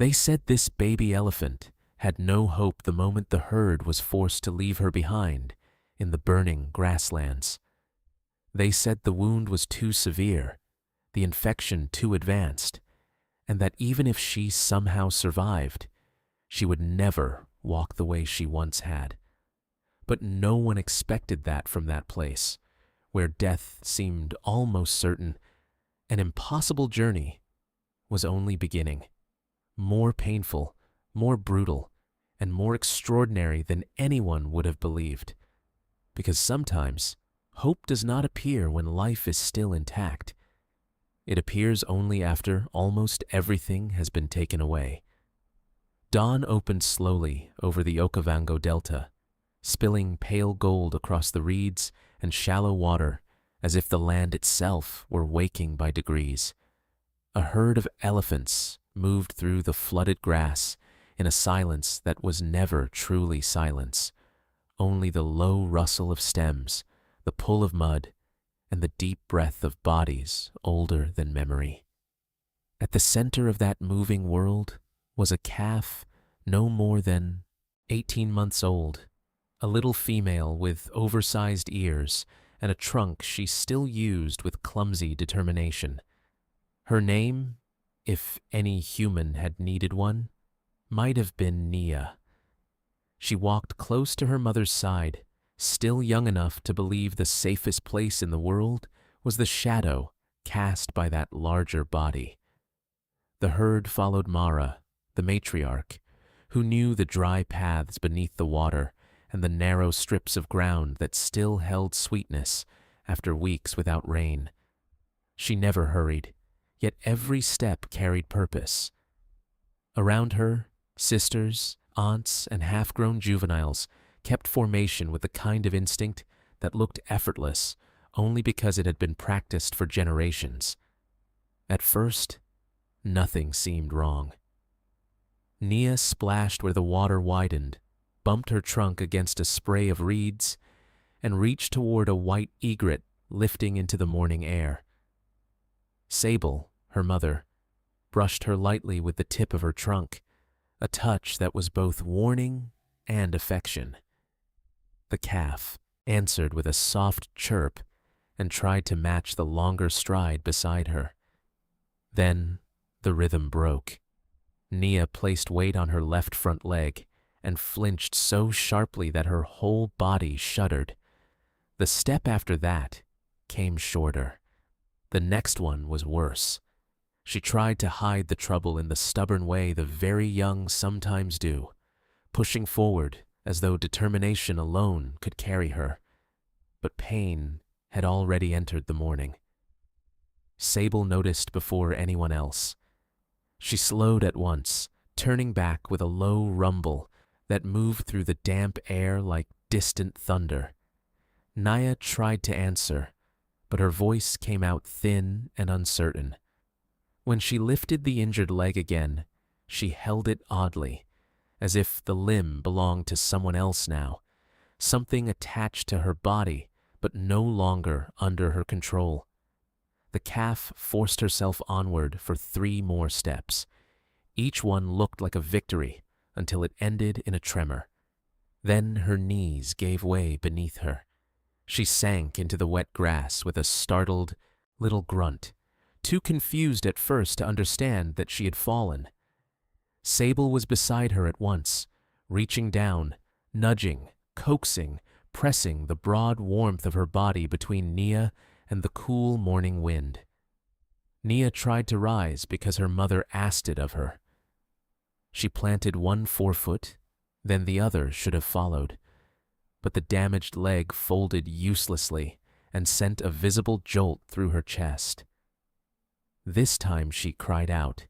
They said this baby elephant had no hope the moment the herd was forced to leave her behind in the burning grasslands. They said the wound was too severe, the infection too advanced, and that even if she somehow survived, she would never walk the way she once had. But no one expected that from that place, where death seemed almost certain. An impossible journey was only beginning, more painful, more brutal, and more extraordinary than anyone would have believed. Because sometimes, hope does not appear when life is still intact. It appears only after almost everything has been taken away. Dawn opened slowly over the Okavango Delta, spilling pale gold across the reeds and shallow water as if the land itself were waking by degrees. A herd of elephants moved through the flooded grass in a silence that was never truly silence, only the low rustle of stems, the pull of mud, and the deep breath of bodies older than memory. At the center of that moving world was a calf no more than 18 months old, a little female with oversized ears and a trunk she still used with clumsy determination. Her name, if any human had needed one, might have been Nia. She walked close to her mother's side, still young enough to believe the safest place in the world was the shadow cast by that larger body. The herd followed Mara, the matriarch, who knew the dry paths beneath the water and the narrow strips of ground that still held sweetness after weeks without rain. She never hurried, yet every step carried purpose. Around her, sisters, aunts, and half-grown juveniles kept formation with the kind of instinct that looked effortless only because it had been practiced for generations. At first, nothing seemed wrong. Nia splashed where the water widened, bumped her trunk against a spray of reeds, and reached toward a white egret lifting into the morning air. Sable, her mother, brushed her lightly with the tip of her trunk, a touch that was both warning and affection. The calf answered with a soft chirp and tried to match the longer stride beside her. Then the rhythm broke. Nia placed weight on her left front leg and flinched so sharply that her whole body shuddered. The step after that came shorter. The next one was worse. She tried to hide the trouble in the stubborn way the very young sometimes do, pushing forward as though determination alone could carry her. But pain had already entered the morning. Sable noticed before anyone else. She slowed at once, turning back with a low rumble that moved through the damp air like distant thunder. Nia tried to answer, but her voice came out thin and uncertain. When she lifted the injured leg again, she held it oddly, as if the limb belonged to someone else now, something attached to her body but no longer under her control. The calf forced herself onward for 3 more steps. Each one looked like a victory until it ended in a tremor. Then her knees gave way beneath her. She sank into the wet grass with a startled little grunt, too confused at first to understand that she had fallen. Sable was beside her at once, reaching down, nudging, coaxing, pressing the broad warmth of her body between Nia and the cool morning wind. Nia tried to rise because her mother asked it of her. She planted one forefoot, then the other should have followed, but the damaged leg folded uselessly and sent a visible jolt through her chest. This time she cried out,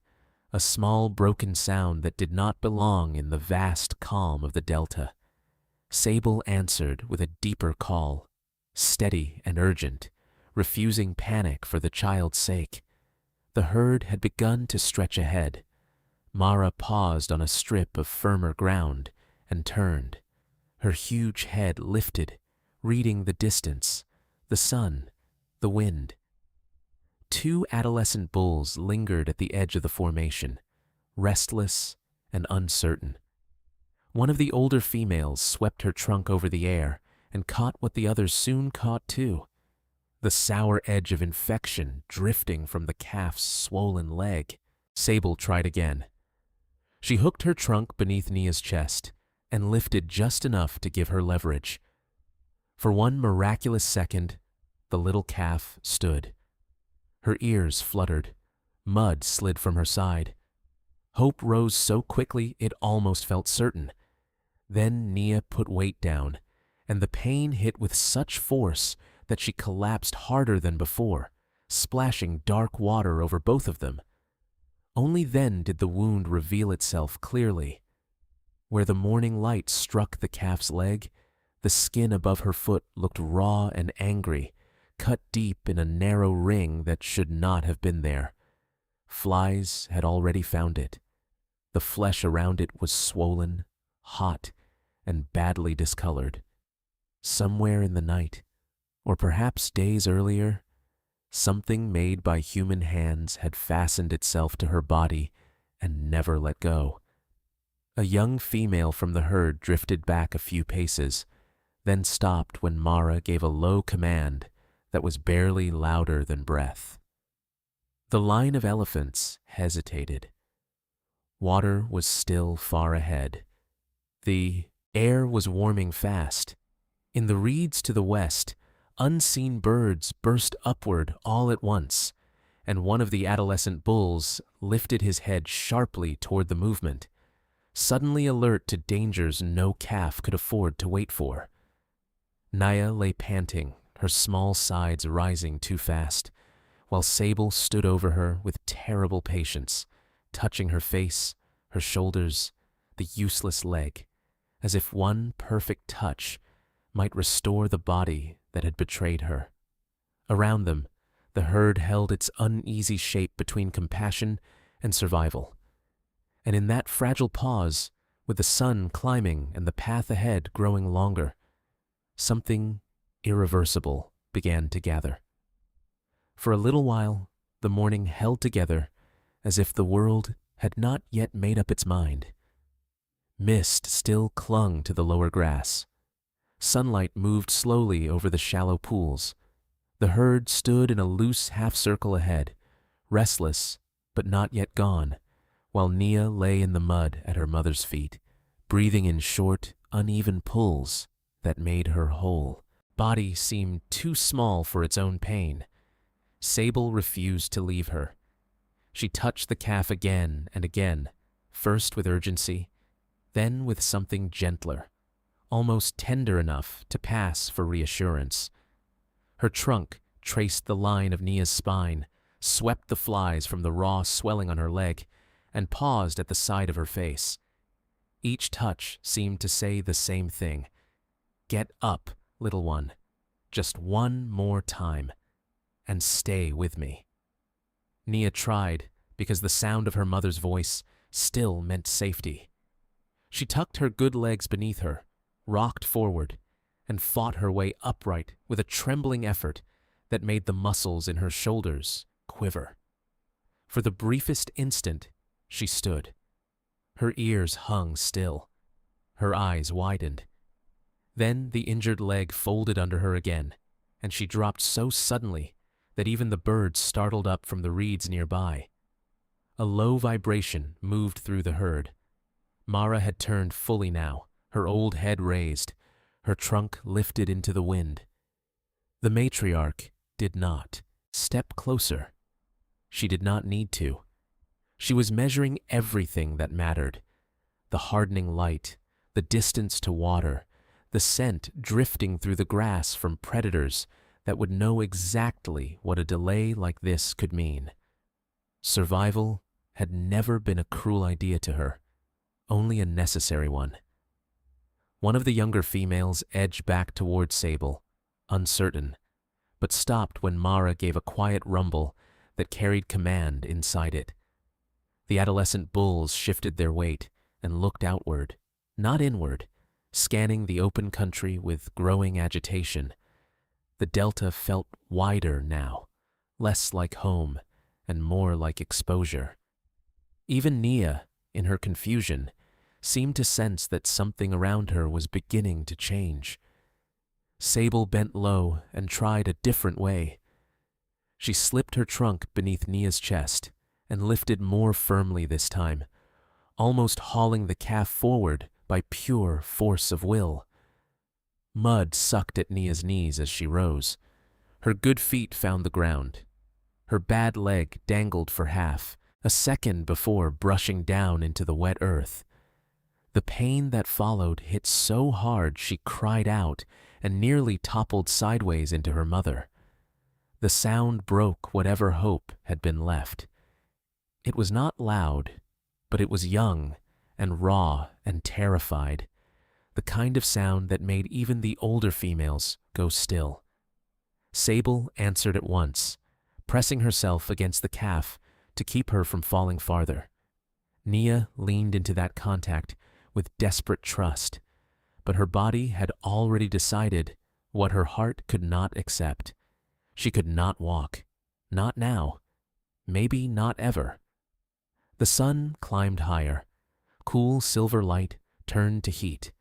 a small broken sound that did not belong in the vast calm of the delta. Sable answered with a deeper call, steady and urgent, refusing panic for the child's sake. The herd had begun to stretch ahead. Mara paused on a strip of firmer ground and turned. Her huge head lifted, reading the distance, the sun, the wind. 2 adolescent bulls lingered at the edge of the formation, restless and uncertain. One of the older females swept her trunk over the air and caught what the others soon caught too, the sour edge of infection drifting from the calf's swollen leg. Sable tried again. She hooked her trunk beneath Nia's chest and lifted just enough to give her leverage. For one miraculous second, the little calf stood. Her ears fluttered. Mud slid from her side. Hope rose so quickly it almost felt certain. Then Nia put weight down, and the pain hit with such force that she collapsed harder than before, splashing dark water over both of them. Only then did the wound reveal itself clearly. Where the morning light struck the calf's leg, the skin above her foot looked raw and angry, cut deep in a narrow ring that should not have been there. Flies had already found it. The flesh around it was swollen, hot, and badly discolored. Somewhere in the night, or perhaps days earlier, something made by human hands had fastened itself to her body and never let go. A young female from the herd drifted back a few paces, then stopped when Mara gave a low command that was barely louder than breath. The line of elephants hesitated. Water was still far ahead. The air was warming fast. In the reeds to the west, unseen birds burst upward all at once, and one of the adolescent bulls lifted his head sharply toward the movement, suddenly alert to dangers no calf could afford to wait for. Nia lay panting, her small sides rising too fast, while Sable stood over her with terrible patience, touching her face, her shoulders, the useless leg, as if one perfect touch might restore the body that had betrayed her. Around them, the herd held its uneasy shape between compassion and survival. And in that fragile pause, with the sun climbing and the path ahead growing longer, something irreversible began to gather. For a little while, the morning held together as if the world had not yet made up its mind. Mist still clung to the lower grass. Sunlight moved slowly over the shallow pools. The herd stood in a loose half-circle ahead, restless but not yet gone, while Nia lay in the mud at her mother's feet, breathing in short, uneven pulls that made her whole. Body seemed too small for its own pain. Sable refused to leave her. She touched the calf again and again, first with urgency, then with something gentler, almost tender enough to pass for reassurance. Her trunk traced the line of Nia's spine, swept the flies from the raw swelling on her leg, and paused at the side of her face. Each touch seemed to say the same thing. Get up, little one, just one more time, and stay with me. Nia tried, because the sound of her mother's voice still meant safety. She tucked her good legs beneath her, rocked forward, and fought her way upright with a trembling effort that made the muscles in her shoulders quiver. For the briefest instant, she stood. Her ears hung still. Her eyes widened. Then the injured leg folded under her again, and she dropped so suddenly that even the birds startled up from the reeds nearby. A low vibration moved through the herd. Mara had turned fully now, her old head raised, her trunk lifted into the wind. The matriarch did not step closer. She did not need to. She was measuring everything that mattered. The hardening light, the distance to water, the scent drifting through the grass from predators that would know exactly what a delay like this could mean. Survival had never been a cruel idea to her, only a necessary one. One of the younger females edged back toward Sable, uncertain, but stopped when Mara gave a quiet rumble that carried command inside it. The adolescent bulls shifted their weight and looked outward, not inward, scanning the open country with growing agitation. The delta felt wider now, less like home and more like exposure. Even Nia, in her confusion, seemed to sense that something around her was beginning to change. Sable bent low and tried a different way. She slipped her trunk beneath Nia's chest and lifted more firmly this time, almost hauling the calf forward by pure force of will. Mud sucked at Nia's knees as she rose. Her good feet found the ground. Her bad leg dangled for half, a second before brushing down into the wet earth. The pain that followed hit so hard she cried out and nearly toppled sideways into her mother. The sound broke whatever hope had been left. It was not loud, but it was young and raw and terrified, the kind of sound that made even the older females go still. Sable answered at once, pressing herself against the calf to keep her from falling farther. Nia leaned into that contact with desperate trust, but her body had already decided what her heart could not accept. She could not walk. Not now. Maybe not ever. The sun climbed higher. Cool silver light turned to heat.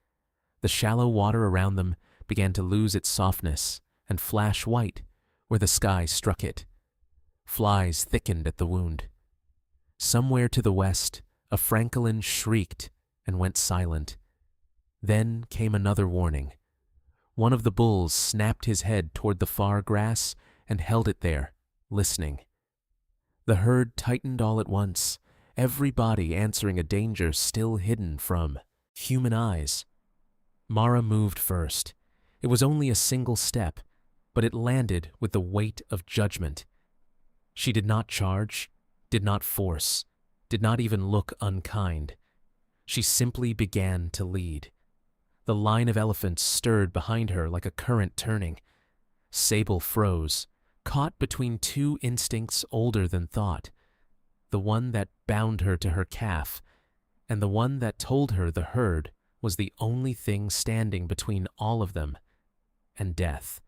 The shallow water around them began to lose its softness and flash white where the sky struck it. Flies thickened at the wound. Somewhere to the west, a francolin shrieked and went silent. Then came another warning. One of the bulls snapped his head toward the far grass and held it there, listening. The herd tightened all at once, every body answering a danger still hidden from human eyes. Mara moved first. It was only a single step, but it landed with the weight of judgment. She did not charge, did not force, did not even look unkind. She simply began to lead. The line of elephants stirred behind her like a current turning. Sable froze, caught between two instincts older than thought, the one that bound her to her calf, and the one that told her the herd was the only thing standing between all of them and death.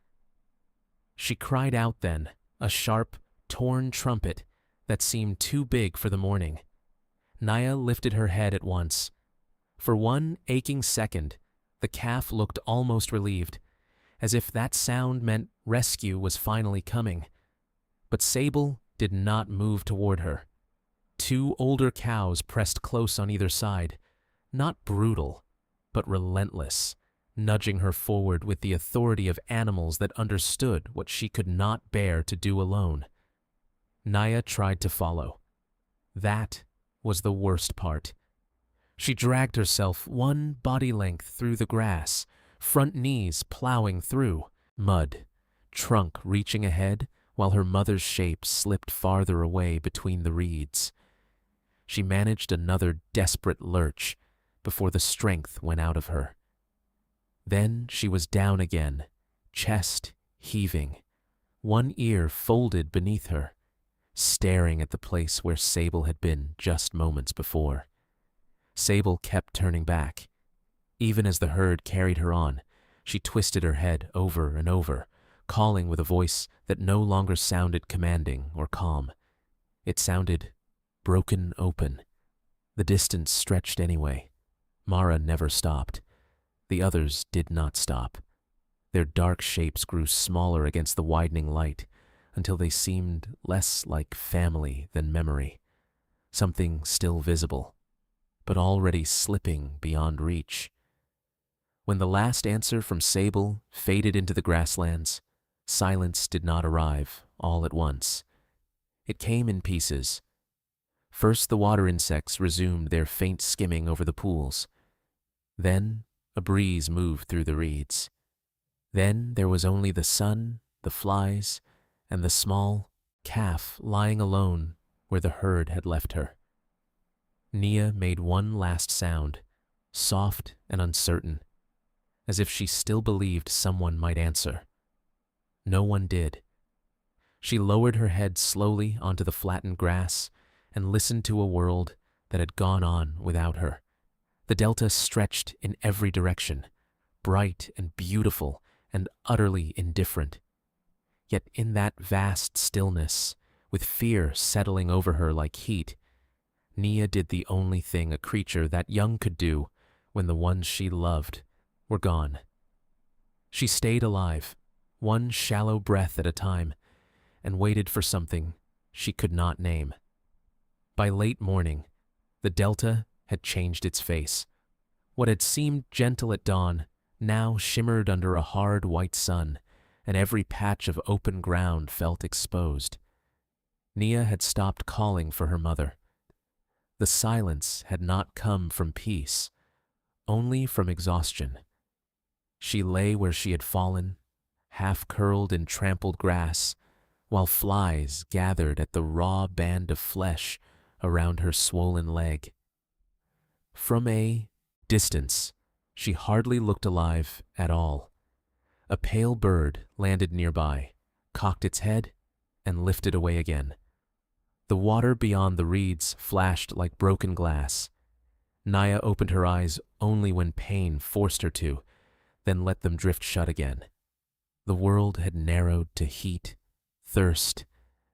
She cried out then, a sharp, torn trumpet that seemed too big for the morning. Nia lifted her head at once. For one aching second, the calf looked almost relieved, as if that sound meant rescue was finally coming. But Sable did not move toward her. Two older cows pressed close on either side, not brutal, but relentless, nudging her forward with the authority of animals that understood what she could not bear to do alone. Nia tried to follow. That was the worst part. She dragged herself one body length through the grass, front knees plowing through, mud, trunk reaching ahead while her mother's shape slipped farther away between the reeds. She managed another desperate lurch before the strength went out of her. Then she was down again, chest heaving, one ear folded beneath her, staring at the place where Sable had been just moments before. Sable kept turning back. Even as the herd carried her on, she twisted her head over and over, calling with a voice that no longer sounded commanding or calm. It sounded broken open. The distance stretched anyway. Mara never stopped. The others did not stop. Their dark shapes grew smaller against the widening light until they seemed less like family than memory, something still visible, but already slipping beyond reach. When the last answer from Sable faded into the grasslands, silence did not arrive all at once. It came in pieces. First, the water insects resumed their faint skimming over the pools. Then, a breeze moved through the reeds. Then there was only the sun, the flies, and the small calf lying alone where the herd had left her. Nia made one last sound, soft and uncertain, as if she still believed someone might answer. No one did. She lowered her head slowly onto the flattened grass and listened to a world that had gone on without her. The delta stretched in every direction, bright and beautiful and utterly indifferent. Yet in that vast stillness, with fear settling over her like heat, Nia did the only thing a creature that young could do when the ones she loved were gone. She stayed alive, one shallow breath at a time, and waited for something she could not name. By late morning, the delta had changed its face. What had seemed gentle at dawn now shimmered under a hard white sun, and every patch of open ground felt exposed. Nia had stopped calling for her mother. The silence had not come from peace, only from exhaustion. She lay where she had fallen, half curled in trampled grass, while flies gathered at the raw band of flesh around her swollen leg. From a distance, she hardly looked alive at all. A pale bird landed nearby, cocked its head, and lifted away again. The water beyond the reeds flashed like broken glass. Nia opened her eyes only when pain forced her to, then let them drift shut again. The world had narrowed to heat, thirst,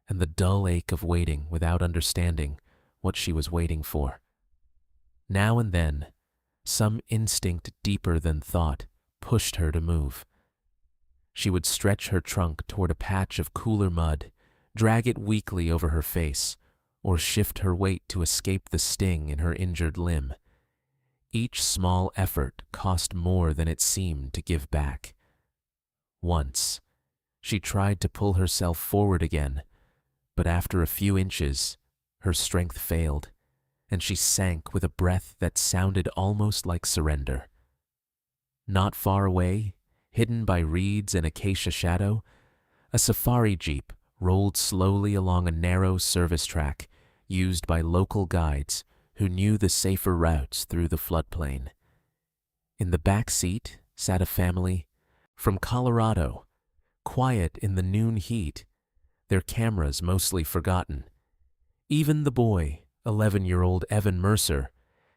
and the dull ache of waiting without understanding what she was waiting for. Now and then, some instinct deeper than thought pushed her to move. She would stretch her trunk toward a patch of cooler mud, drag it weakly over her face, or shift her weight to escape the sting in her injured limb. Each small effort cost more than it seemed to give back. Once, she tried to pull herself forward again, but after a few inches, her strength failed, and she sank with a breath that sounded almost like surrender. Not far away, hidden by reeds and acacia shadow, a safari jeep rolled slowly along a narrow service track used by local guides who knew the safer routes through the floodplain. In the back seat sat a family from Colorado, quiet in the noon heat, their cameras mostly forgotten. Even the boy, 11-year-old Evan Mercer,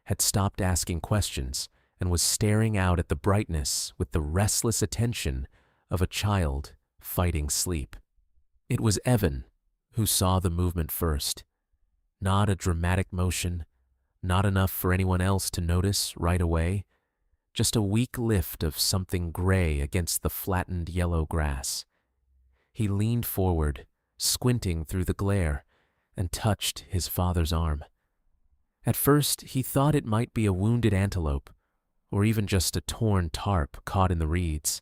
had stopped asking questions and was staring out at the brightness with the restless attention of a child fighting sleep. It was Evan who saw the movement first. Not a dramatic motion, not enough for anyone else to notice right away, just a weak lift of something gray against the flattened yellow grass. He leaned forward, squinting through the glare, and touched his father's arm. At first, he thought it might be a wounded antelope, or even just a torn tarp caught in the reeds.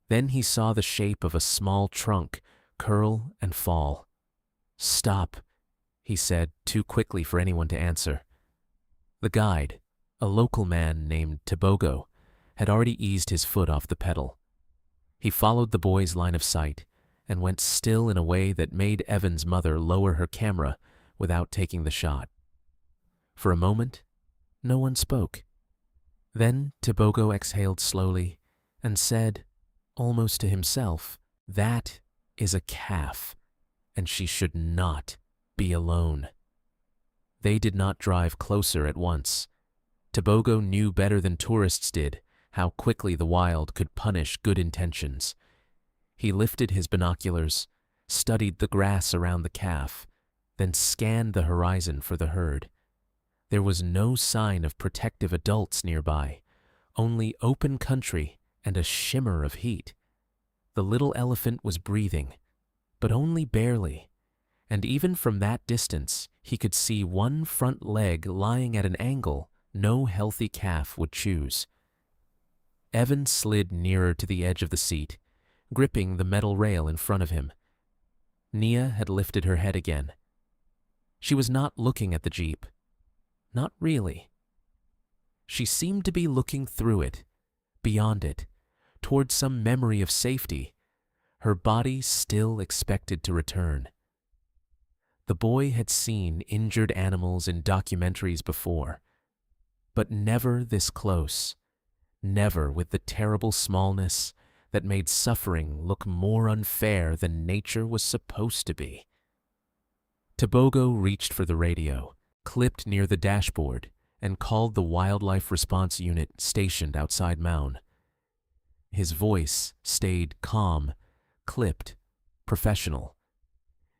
Then he saw the shape of a small trunk curl and fall. "Stop," he said, too quickly for anyone to answer. The guide, a local man named Tebogo, had already eased his foot off the pedal. He followed the boy's line of sight and went still in a way that made Evan's mother lower her camera without taking the shot. For a moment, no one spoke. Then Tebogo exhaled slowly and said, almost to himself, "That is a calf, and she should not be alone." They did not drive closer at once. Tebogo knew better than tourists did how quickly the wild could punish good intentions. He lifted his binoculars, studied the grass around the calf, then scanned the horizon for the herd. There was no sign of protective adults nearby, only open country and a shimmer of heat. The little elephant was breathing, but only barely, and even from that distance he could see one front leg lying at an angle no healthy calf would choose. Evan slid nearer to the edge of the seat, gripping the metal rail in front of him. Nia had lifted her head again. She was not looking at the jeep. Not really. She seemed to be looking through it, beyond it, toward some memory of safety, her body still expected to return. The boy had seen injured animals in documentaries before, but never this close, never with the terrible smallness that made suffering look more unfair than nature was supposed to be. Tebogo reached for the radio, clipped near the dashboard, and called the wildlife response unit stationed outside Maun. His voice stayed calm, clipped, professional.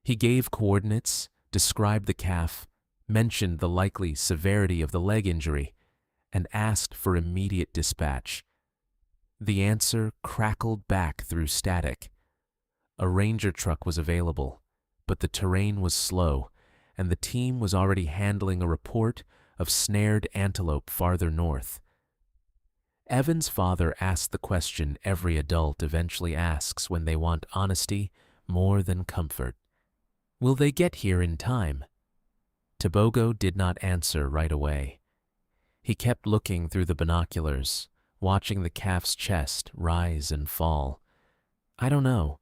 He gave coordinates, described the calf, mentioned the likely severity of the leg injury, and asked for immediate dispatch. The answer crackled back through static. A ranger truck was available, but the terrain was slow, and the team was already handling a report of snared antelope farther north. Evan's father asked the question every adult eventually asks when they want honesty more than comfort. Will they get here in time? Tobogo did not answer right away. He kept looking through the binoculars, watching the calf's chest rise and fall. I don't know,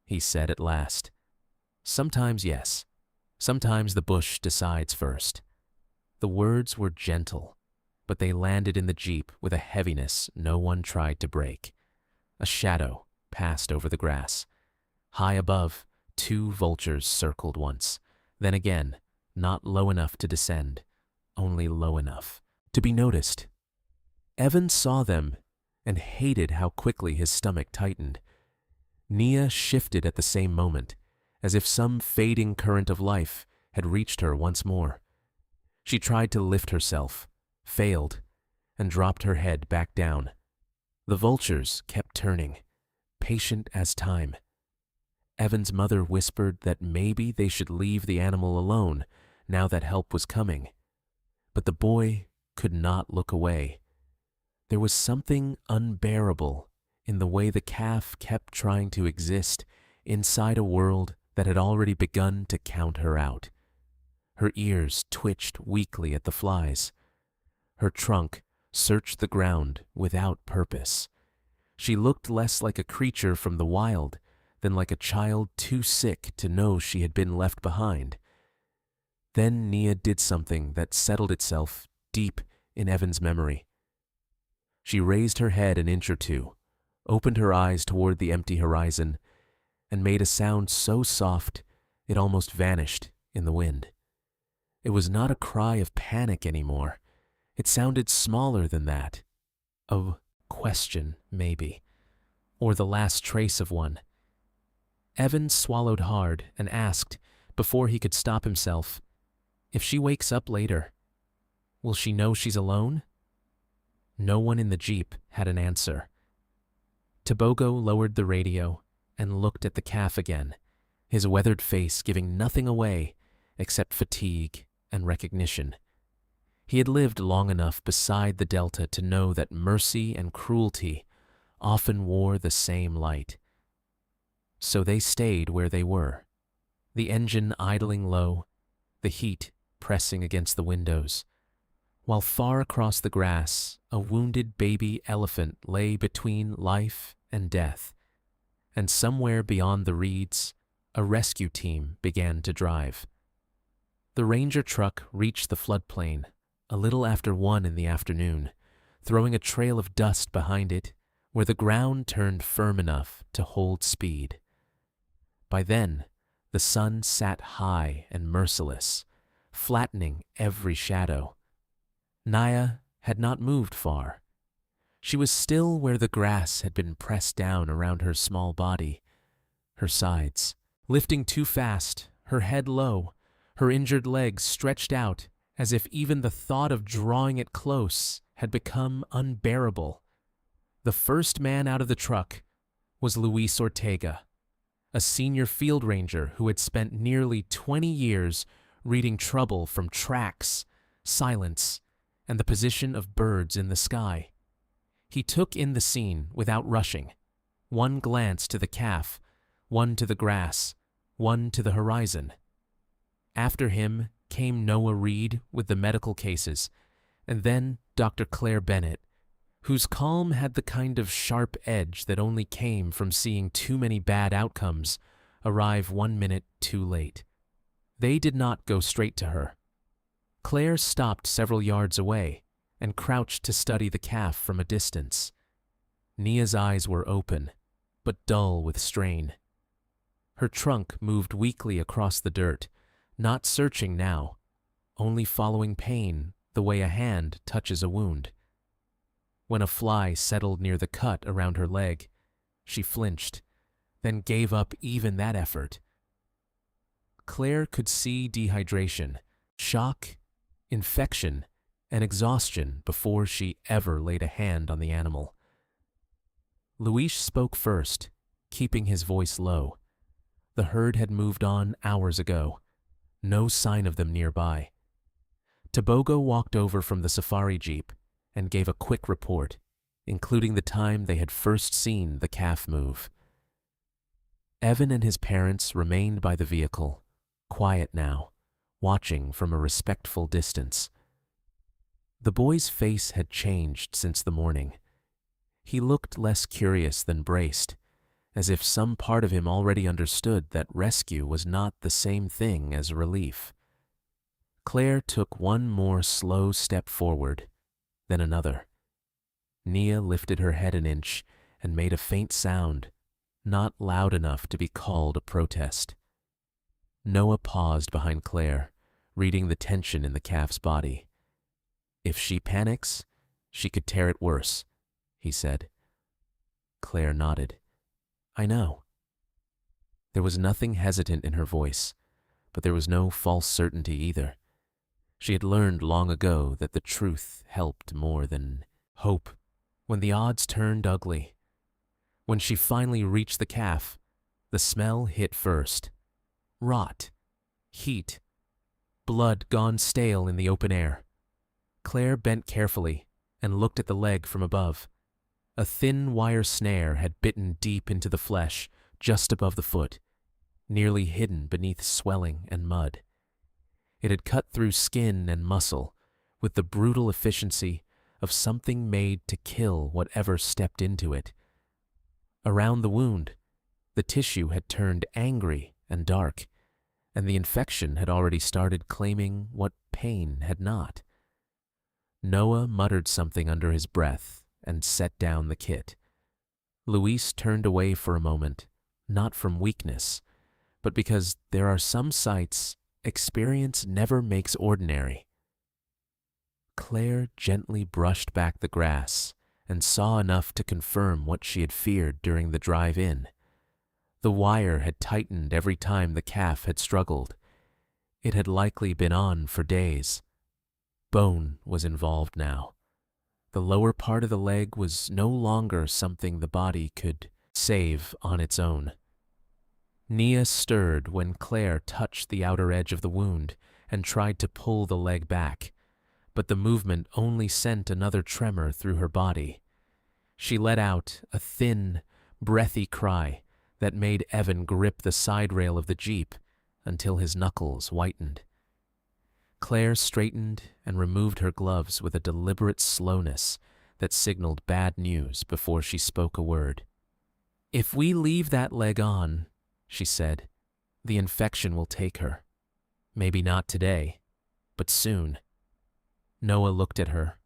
he said at last. Sometimes yes. Sometimes the bush decides first. The words were gentle, but they landed in the jeep with a heaviness no one tried to break. A shadow passed over the grass. High above, 2 vultures circled once, then again, not low enough to descend, only low enough to be noticed. Evan saw them and hated how quickly his stomach tightened. Nia shifted at the same moment, as if some fading current of life had reached her once more. She tried to lift herself, failed, and dropped her head back down. The vultures kept turning, patient as time. Evan's mother whispered that maybe they should leave the animal alone now that help was coming. But the boy could not look away. There was something unbearable in the way the calf kept trying to exist inside a world that had already begun to count her out. Her ears twitched weakly at the flies. Her trunk searched the ground without purpose. She looked less like a creature from the wild than like a child too sick to know she had been left behind. Then Nia did something that settled itself deep in Evan's memory. She raised her head an inch or two, opened her eyes toward the empty horizon, and made a sound so soft it almost vanished in the wind. It was not a cry of panic anymore. It sounded smaller than that. A question, maybe, or the last trace of one. Evan swallowed hard and asked, before he could stop himself, if she wakes up later, will she know she's alone? No one in the jeep had an answer. Tobogo lowered the radio and looked at the calf again, his weathered face giving nothing away except fatigue and recognition. He had lived long enough beside the delta to know that mercy and cruelty often wore the same light. So they stayed where they were, the engine idling low, the heat pressing against the windows, while far across the grass a wounded baby elephant lay between life and death, and somewhere beyond the reeds a rescue team began to drive. The ranger truck reached the floodplain a little after 1 in the afternoon, throwing a trail of dust behind it where the ground turned firm enough to hold speed. By then, the sun sat high and merciless, flattening every shadow. Nia had not moved far. She was still where the grass had been pressed down around her small body, her sides. Lifting too fast, her head low, her injured legs stretched out as if even the thought of drawing it close had become unbearable. The first man out of the truck was Luis Ortega, a senior field ranger who had spent nearly 20 years reading trouble from tracks, silence, and the position of birds in the sky. He took in the scene without rushing, one glance to the calf, one to the grass, one to the horizon. After him came Noah Reed with the medical cases, and then Dr. Claire Bennett, whose calm had the kind of sharp edge that only came from seeing too many bad outcomes arrive 1 minute too late. They did not go straight to her. Claire stopped several yards away and crouched to study the calf from a distance. Nia's eyes were open, but dull with strain. Her trunk moved weakly across the dirt, not searching now, only following pain the way a hand touches a wound. When a fly settled near the cut around her leg, she flinched, then gave up even that effort. Claire could see dehydration, shock, infection, and exhaustion before she ever laid a hand on the animal. Luis spoke first, keeping his voice low. The herd had moved on hours ago. No sign of them nearby. Tobogo walked over from the safari jeep and gave a quick report, including the time they had first seen the calf move. Evan and his parents remained by the vehicle, quiet now, watching from a respectful distance. The boy's face had changed since the morning. He looked less curious than braced, as if some part of him already understood that rescue was not the same thing as relief. Claire took one more slow step forward, then another. Nia lifted her head an inch and made a faint sound, not loud enough to be called a protest. Noah paused behind Claire, reading the tension in the calf's body. If she panics, she could tear it worse, he said. Claire nodded. I know. There was nothing hesitant in her voice, but there was no false certainty either. She had learned long ago that the truth helped more than hope when the odds turned ugly. When she finally reached the calf, the smell hit first. Rot, heat, blood gone stale in the open air. Claire bent carefully and looked at the leg from above. A thin wire snare had bitten deep into the flesh just above the foot, nearly hidden beneath swelling and mud. It had cut through skin and muscle with the brutal efficiency of something made to kill whatever stepped into it. Around the wound, the tissue had turned angry and dark, and the infection had already started claiming what pain had not. Noah muttered something under his breath and set down the kit. Luis turned away for a moment, not from weakness, but because there are some sights experience never makes ordinary. Claire gently brushed back the grass and saw enough to confirm what she had feared during the drive in. The wire had tightened every time the calf had struggled. It had likely been on for days. Bone was involved now. The lower part of the leg was no longer something the body could save on its own. Nia stirred when Claire touched the outer edge of the wound and tried to pull the leg back, but the movement only sent another tremor through her body. She let out a thin, breathy cry that made Evan grip the side rail of the jeep until his knuckles whitened. Claire straightened and removed her gloves with a deliberate slowness that signaled bad news before she spoke a word. If we leave that leg on, she said, the infection will take her. Maybe not today, but soon. Noah looked at her,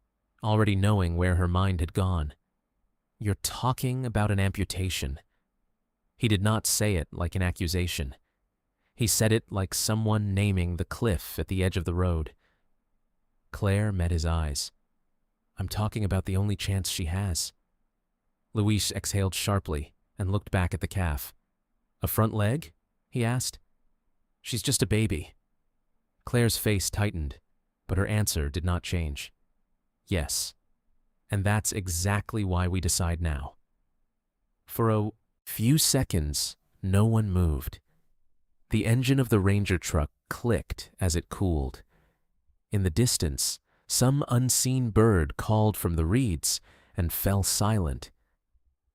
already knowing where her mind had gone. You're talking about an amputation. He did not say it like an accusation. He said it like someone naming the cliff at the edge of the road. Claire met his eyes. I'm talking about the only chance she has. Luis exhaled sharply and looked back at the calf. A front leg? He asked. She's just a baby. Claire's face tightened, but her answer did not change. Yes. And that's exactly why we decide now. For a few seconds, no one moved. The engine of the Ranger truck clicked as it cooled. In the distance, some unseen bird called from the reeds and fell silent.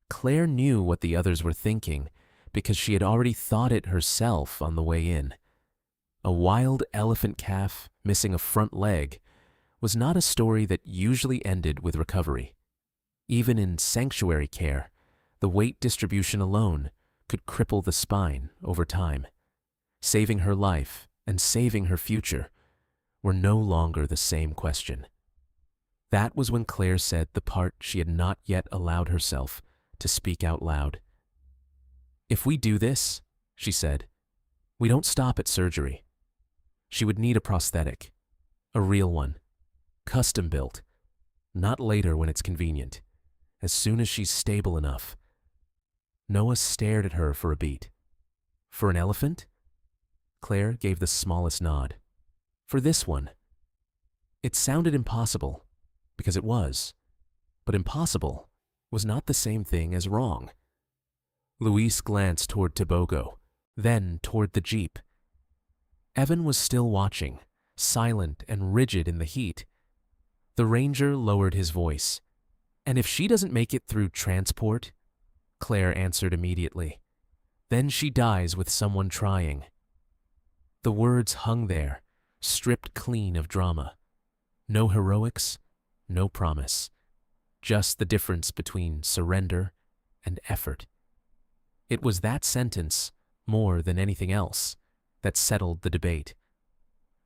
Claire knew what the others were thinking because she had already thought it herself on the way in. A wild elephant calf missing a front leg was not a story that usually ended with recovery. Even in sanctuary care, the weight distribution alone could cripple the spine over time. Saving her life and saving her future were no longer the same question. That was when Claire said the part she had not yet allowed herself to speak out loud. If we do this, she said, we don't stop at surgery. She would need a prosthetic, a real one, custom built, not later when it's convenient, as soon as she's stable enough. Noah stared at her for a beat. For an elephant? Claire gave the smallest nod. for this one. It sounded impossible, because it was, but impossible was not the same thing as wrong. Luis glanced toward Tobogo, then toward the jeep. Evan was still watching, silent and rigid in the heat. The ranger lowered his voice. "And if she doesn't make it through transport?" Claire answered immediately. "Then she dies with someone trying." The words hung there, stripped clean of drama. No heroics, no promise. Just the difference between surrender and effort. It was that sentence, more than anything else, that settled the debate.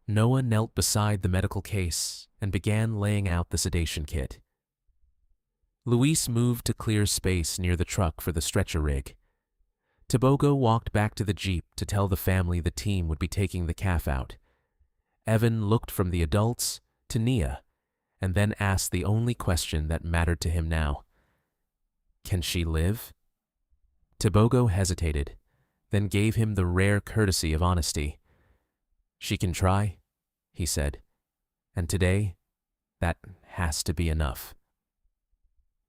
Noah knelt beside the medical case and began laying out the sedation kit. Luis moved to clear space near the truck for the stretcher rig. Tobogo walked back to the jeep to tell the family the team would be taking the calf out. Evan looked from the adults to Nia, and then asked the only question that mattered to him now. "Can she live?" Tobogo hesitated, then gave him the rare courtesy of honesty. "She can try," he said, "and today, that has to be enough."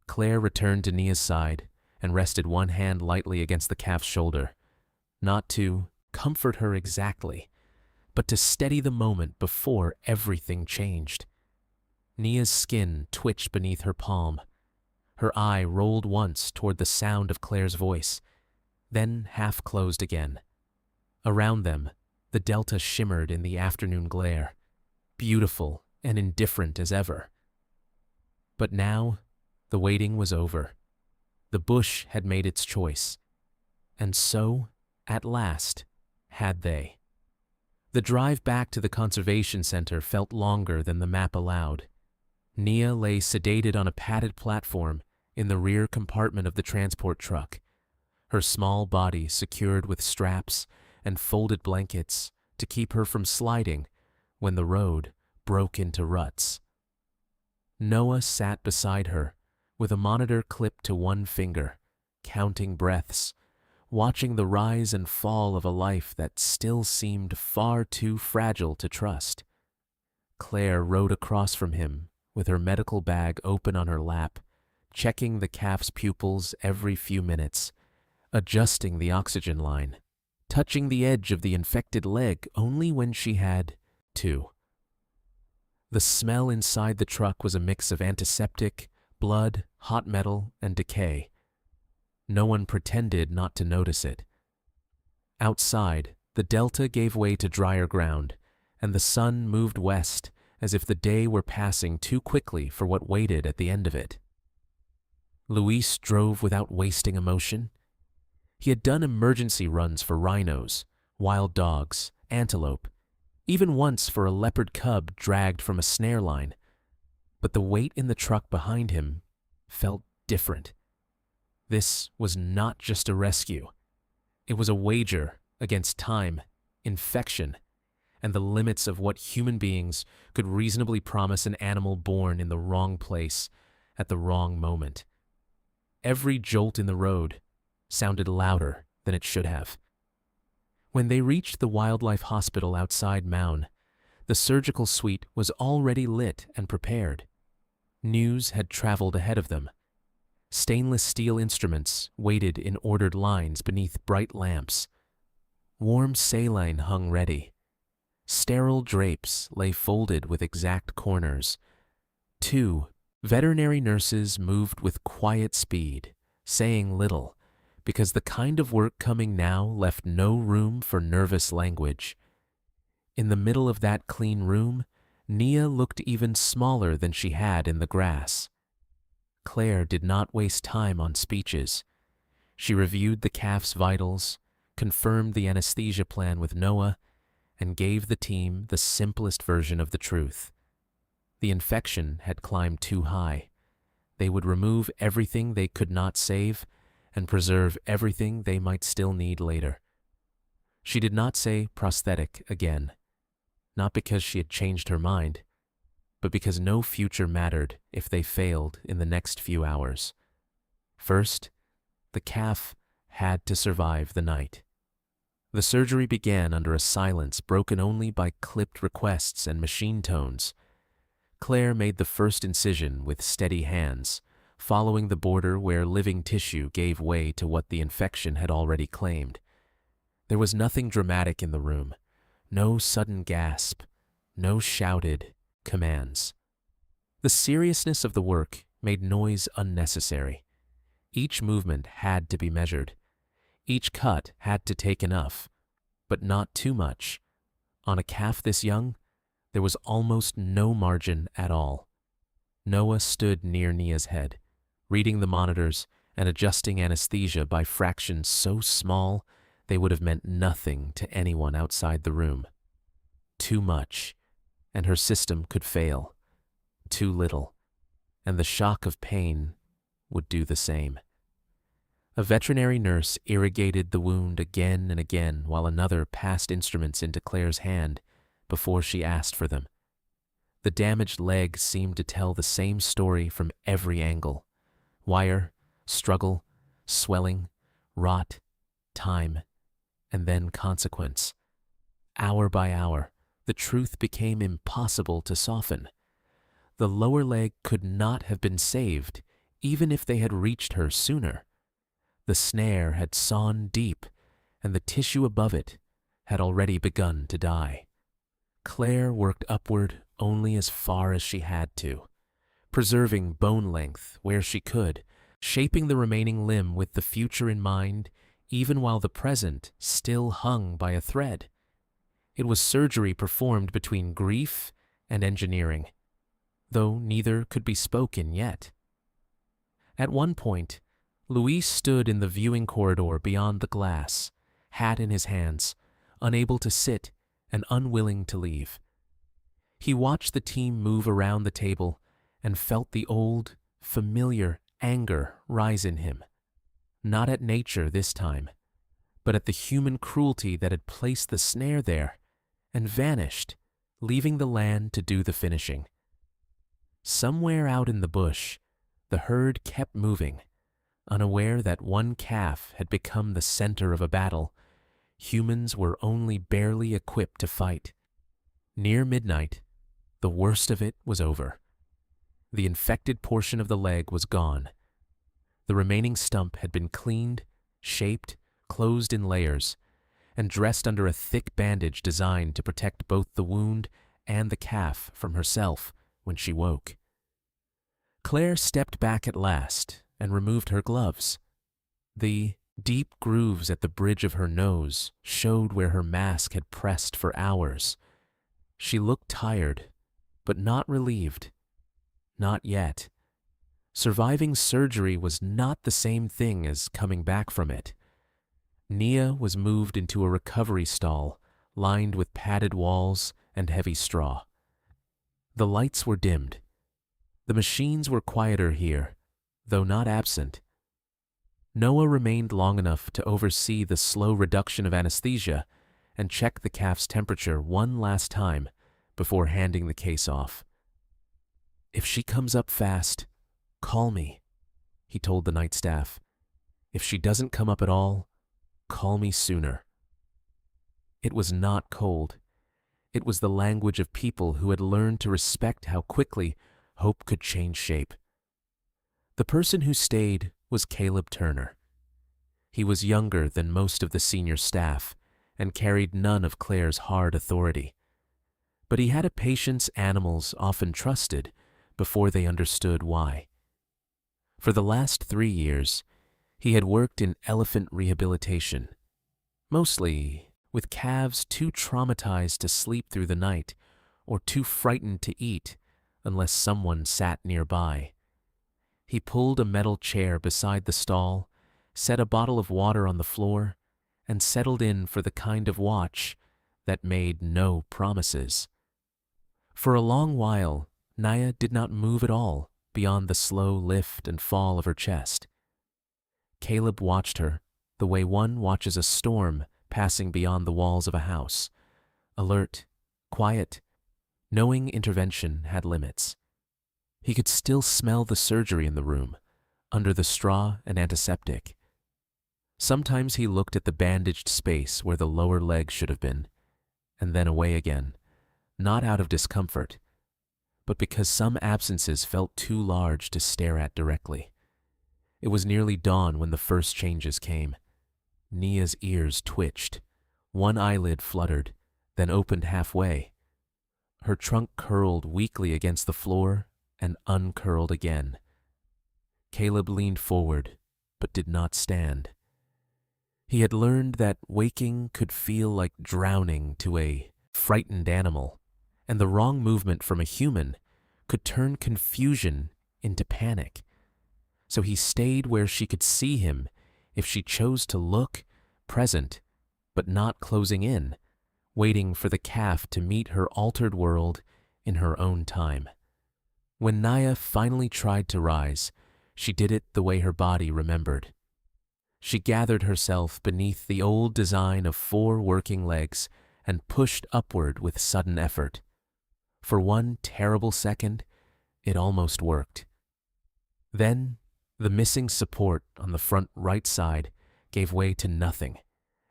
Claire returned to Nia's side and rested one hand lightly against the calf's shoulder, not to comfort her exactly, but to steady the moment before everything changed. Nia's skin twitched beneath her palm. Her eye rolled once toward the sound of Claire's voice, then half closed again. Around them, the delta shimmered in the afternoon glare, beautiful and indifferent as ever. But now, the waiting was over. The bush had made its choice. And so, at last, had they. The drive back to the conservation center felt longer than the map allowed. Nia lay sedated on a padded platform in the rear compartment of the transport truck, her small body secured with straps and folded blankets to keep her from sliding when the road broke into ruts. Noah sat beside her, with a monitor clipped to one finger, counting breaths, watching the rise and fall of a life that still seemed far too fragile to trust. Claire rode across from him, with her medical bag open on her lap, checking the calf's pupils every few minutes, adjusting the oxygen line, touching the edge of the infected leg only when she had to. The smell inside the truck was a mix of antiseptic, blood, hot metal, and decay. No one pretended not to notice it. Outside, the delta gave way to drier ground, and the sun moved west as if the day were passing too quickly for what waited at the end of it. Luis drove without wasting emotion. He had done emergency runs for rhinos, wild dogs, antelope, even once for a leopard cub dragged from a snare line. But the weight in the truck behind him felt different. This was not just a rescue. It was a wager against time, infection, and the limits of what human beings could reasonably promise an animal born in the wrong place at the wrong moment. Every jolt in the road sounded louder than it should have. When they reached the wildlife hospital outside Maun, the surgical suite was already lit and prepared. News had traveled ahead of them. Stainless steel instruments waited in ordered lines beneath bright lamps. Warm saline hung ready. Sterile drapes lay folded with exact corners. 2 veterinary nurses moved with quiet speed, saying little, because the kind of work coming now left no room for nervous language. In the middle of that clean room, Nia looked even smaller than she had in the grass. Claire did not waste time on speeches. She reviewed the calf's vitals, confirmed the anesthesia plan with Noah, and gave the team the simplest version of the truth. The infection had climbed too high. They would remove everything they could not save and preserve everything they might still need later. She did not say prosthetic again, not because she had changed her mind, but because no future mattered if they failed in the next few hours. First, the calf had to survive the night. The surgery began under a silence broken only by clipped requests and machine tones. Claire made the first incision with steady hands, following the border where living tissue gave way to what the infection had already claimed. There was nothing dramatic in the room, no sudden gasp, no shouted commands. The seriousness of the work made noise unnecessary. Each movement had to be measured. Each cut had to take enough, but not too much. On a calf this young, there was almost no margin at all. Noah stood near Nia's head, reading the monitors and adjusting anesthesia by fractions so small they would have meant nothing to anyone outside the room. Too much, and her system could fail. Too little, and the shock of pain would do the same. A veterinary nurse irrigated the wound again and again while another passed instruments into Claire's hand before she asked for them. The damaged leg seemed to tell the same story from every angle. Wire, struggle, swelling, rot, time, and then consequence. Hour by hour, the truth became impossible to soften. The lower leg could not have been saved, even if they had reached her sooner. The snare had sawn deep, and the tissue above it had already begun to die. Claire worked upward only as far as she had to, preserving bone length where she could, shaping the remaining limb with the future in mind, even while the present still hung by a thread. It was surgery performed between grief and engineering, though neither could be spoken yet. At one point, Luis stood in the viewing corridor beyond the glass, hat in his hands, unable to sit and unwilling to leave. He watched the team move around the table and felt the old, familiar anger rise in him. Not at nature this time, but at the human cruelty that had placed the snare there and vanished, leaving the land to do the finishing. Somewhere out in the bush, the herd kept moving, unaware that one calf had become the center of a battle humans were only barely equipped to fight. Near midnight, the worst of it was over. The infected portion of the leg was gone. The remaining stump had been cleaned, shaped, closed in layers, and dressed under a thick bandage designed to protect both the wound and the calf from herself when she woke. Claire stepped back at last and removed her gloves. The deep grooves at the bridge of her nose showed where her mask had pressed for hours. She looked tired, but not relieved. Not yet. Surviving surgery was not the same thing as coming back from it. Nia was moved into a recovery stall lined with padded walls and heavy straw. The lights were dimmed. The machines were quieter here, though not absent. Noah remained long enough to oversee the slow reduction of anesthesia and check the calf's temperature one last time before handing the case off. "If she comes up fast, call me," he told the night staff. "If she doesn't come up at all, call me sooner." It was not cold. It was the language of people who had learned to respect how quickly hope could change shape. The person who stayed was Caleb Turner. He was younger than most of the senior staff and carried none of Claire's hard authority. But he had a patience animals often trusted before they understood why. For the last 3 years, he had worked in elephant rehabilitation, mostly with calves too traumatized to sleep through the night or too frightened to eat unless someone sat nearby. He pulled a metal chair beside the stall, set a bottle of water on the floor, and settled in for the kind of watch that made no promises. For a long while, Nia did not move at all beyond the slow lift and fall of her chest. Caleb watched her the way one watches a storm passing beyond the walls of a house, alert, quiet, knowing intervention had limits. He could still smell the surgery in the room, under the straw and antiseptic. Sometimes he looked at the bandaged space where the lower leg should have been, and then away again, not out of discomfort, but because some absences felt too large to stare at directly. It was nearly dawn when the first changes came. Nia's ears twitched. One eyelid fluttered, then opened halfway. Her trunk curled weakly against the floor and uncurled again. Caleb leaned forward, but did not stand. He had learned that waking could feel like drowning to a frightened animal, and the wrong movement from a human could turn confusion into panic. So he stayed where she could see him if she chose to look, present, but not closing in, waiting for the calf to meet her altered world in her own time. When Nia finally tried to rise, she did it the way her body remembered. She gathered herself beneath the old design of 4 working legs and pushed upward with sudden effort. For one terrible second, it almost worked. Then, the missing support on the front right side gave way to nothing,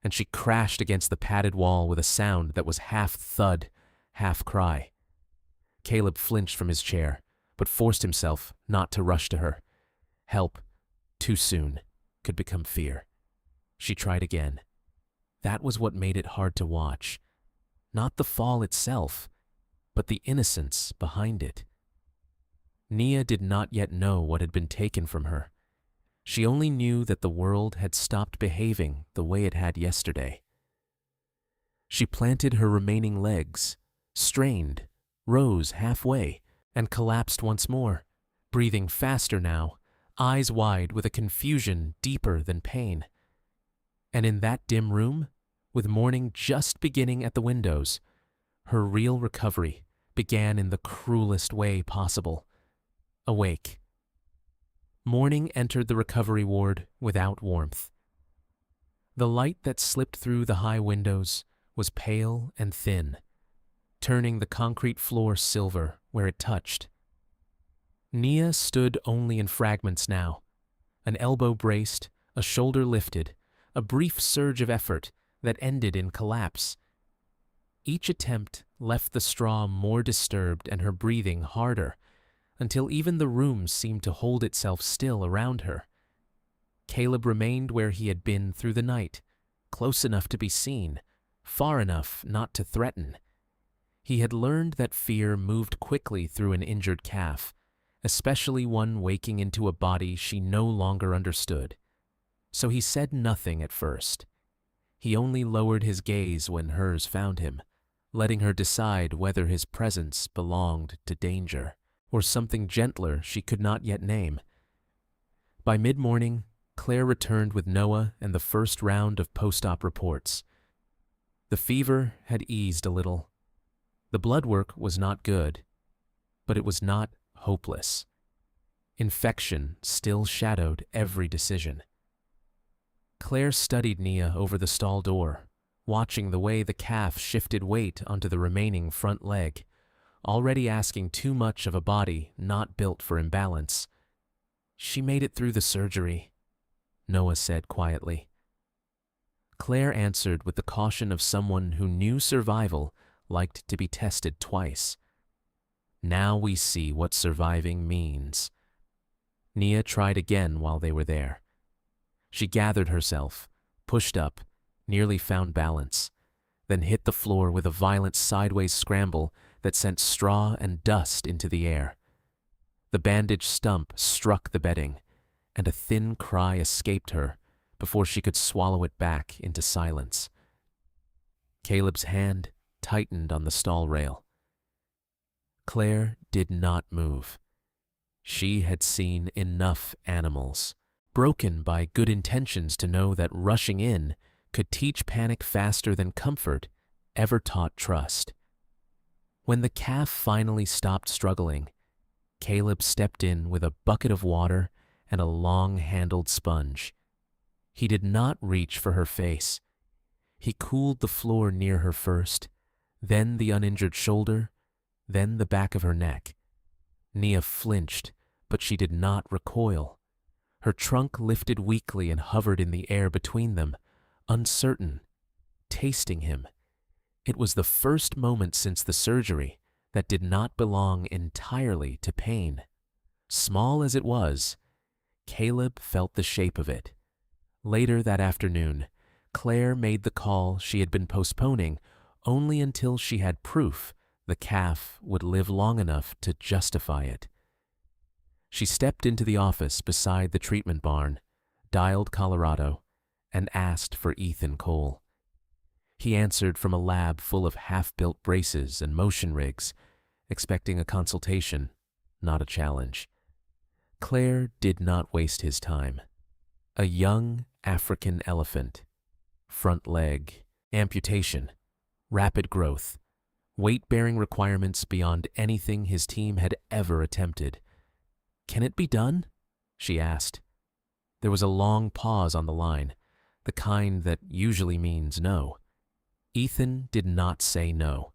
and she crashed against the padded wall with a sound that was half thud, half cry. Caleb flinched from his chair, but forced himself not to rush to her. Help, too soon, could become fear. She tried again. That was what made it hard to watch. Not the fall itself, but the innocence behind it. Nia did not yet know what had been taken from her. She only knew that the world had stopped behaving the way it had yesterday. She planted her remaining legs, strained, rose halfway, and collapsed once more, breathing faster now, eyes wide with a confusion deeper than pain. And in that dim room, with morning just beginning at the windows, her real recovery began in the cruelest way possible. Awake. Morning entered the recovery ward without warmth. The light that slipped through the high windows was pale and thin, turning the concrete floor silver where it touched. Nia stood only in fragments now, an elbow braced, a shoulder lifted, a brief surge of effort that ended in collapse. Each attempt left the straw more disturbed and her breathing harder, until even the room seemed to hold itself still around her. Caleb remained where he had been through the night, close enough to be seen, far enough not to threaten. He had learned that fear moved quickly through an injured calf, especially one waking into a body she no longer understood. So he said nothing at first. He only lowered his gaze when hers found him, letting her decide whether his presence belonged to danger or something gentler she could not yet name. By mid-morning, Claire returned with Noah and the first round of post-op reports. The fever had eased a little. The blood work was not good, but it was not hopeless. Infection still shadowed every decision. Claire studied Nia over the stall door, watching the way the calf shifted weight onto the remaining front leg, already asking too much of a body not built for imbalance. "She made it through the surgery," Noah said quietly. Claire answered with the caution of someone who knew survival liked to be tested twice. "Now we see what surviving means." Nia tried again while they were there. She gathered herself, pushed up, nearly found balance, then hit the floor with a violent sideways scramble that sent straw and dust into the air. The bandaged stump struck the bedding, and a thin cry escaped her before she could swallow it back into silence. Caleb's hand tightened on the stall rail. Claire did not move. She had seen enough animals, broken by good intentions, to know that rushing in could teach panic faster than comfort ever taught trust. When the calf finally stopped struggling, Caleb stepped in with a bucket of water and a long-handled sponge. He did not reach for her face. He cooled the floor near her first, then the uninjured shoulder, then the back of her neck. Nia flinched, but she did not recoil. Her trunk lifted weakly and hovered in the air between them, uncertain, tasting him. It was the first moment since the surgery that did not belong entirely to pain. Small as it was, Caleb felt the shape of it. Later that afternoon, Claire made the call she had been postponing only until she had proof the calf would live long enough to justify it. She stepped into the office beside the treatment barn, dialed Colorado, and asked for Ethan Cole. He answered from a lab full of half-built braces and motion rigs, expecting a consultation, not a challenge. Claire did not waste his time. A young African elephant. Front leg, amputation, rapid growth, weight-bearing requirements beyond anything his team had ever attempted. "Can it be done?" she asked. There was a long pause on the line, the kind that usually means no. Ethan did not say no.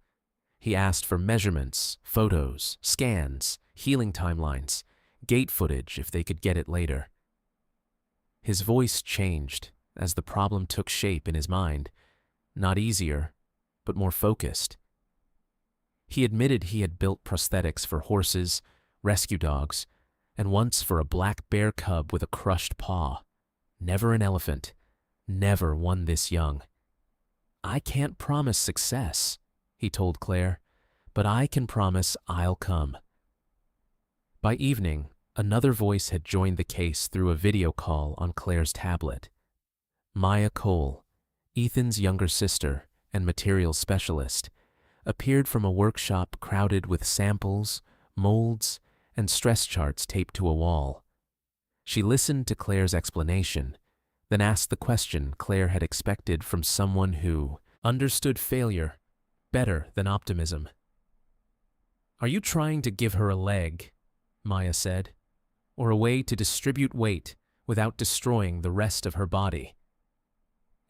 He asked for measurements, photos, scans, healing timelines, gait footage if they could get it later. His voice changed as the problem took shape in his mind, not easier, but more focused. He admitted he had built prosthetics for horses, rescue dogs, and once for a black bear cub with a crushed paw. Never an elephant, never one this young. "I can't promise success," he told Claire, "but I can promise I'll come." By evening, another voice had joined the case through a video call on Claire's tablet. Maya Cole, Ethan's younger sister and materials specialist, appeared from a workshop crowded with samples, molds, and stress charts taped to a wall. She listened to Claire's explanation, then asked the question Claire had expected from someone who understood failure better than optimism. "Are you trying to give her a leg?" Maya said, "or a way to distribute weight without destroying the rest of her body?"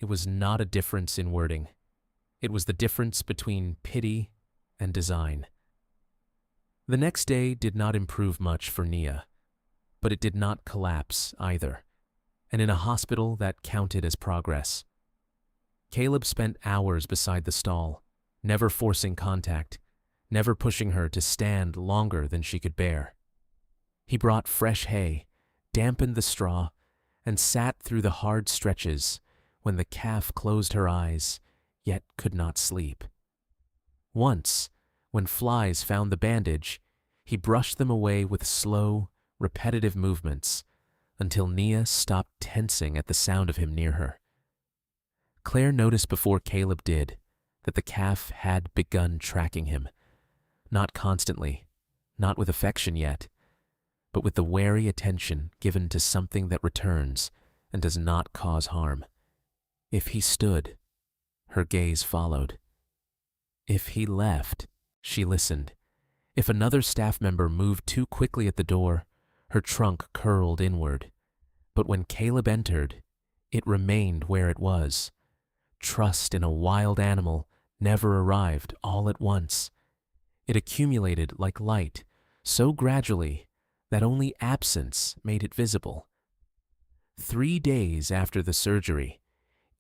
It was not a difference in wording. It was the difference between pity and design. The next day did not improve much for Nia, but it did not collapse either, and in a hospital that counted as progress. Caleb spent hours beside the stall, never forcing contact, never pushing her to stand longer than she could bear. He brought fresh hay, dampened the straw, and sat through the hard stretches when the calf closed her eyes, yet could not sleep. Once, when flies found the bandage, he brushed them away with slow, repetitive movements until Nia stopped tensing at the sound of him near her. Claire noticed before Caleb did that the calf had begun tracking him, not constantly, not with affection yet, but with the wary attention given to something that returns and does not cause harm. If he stood, her gaze followed. If he left, she listened. If another staff member moved too quickly at the door, her trunk curled inward. But when Caleb entered, it remained where it was. Trust in a wild animal never arrived all at once. It accumulated like light, so gradually that only absence made it visible. 3 days after the surgery,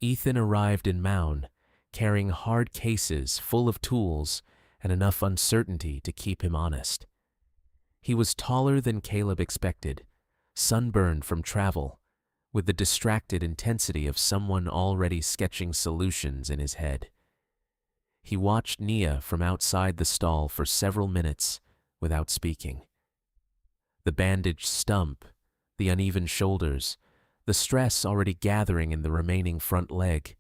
Ethan arrived in Mound, carrying hard cases full of tools and enough uncertainty to keep him honest. He was taller than Caleb expected, sunburned from travel, with the distracted intensity of someone already sketching solutions in his head. He watched Nia from outside the stall for several minutes without speaking. The bandaged stump, the uneven shoulders, the stress already gathering in the remaining front leg,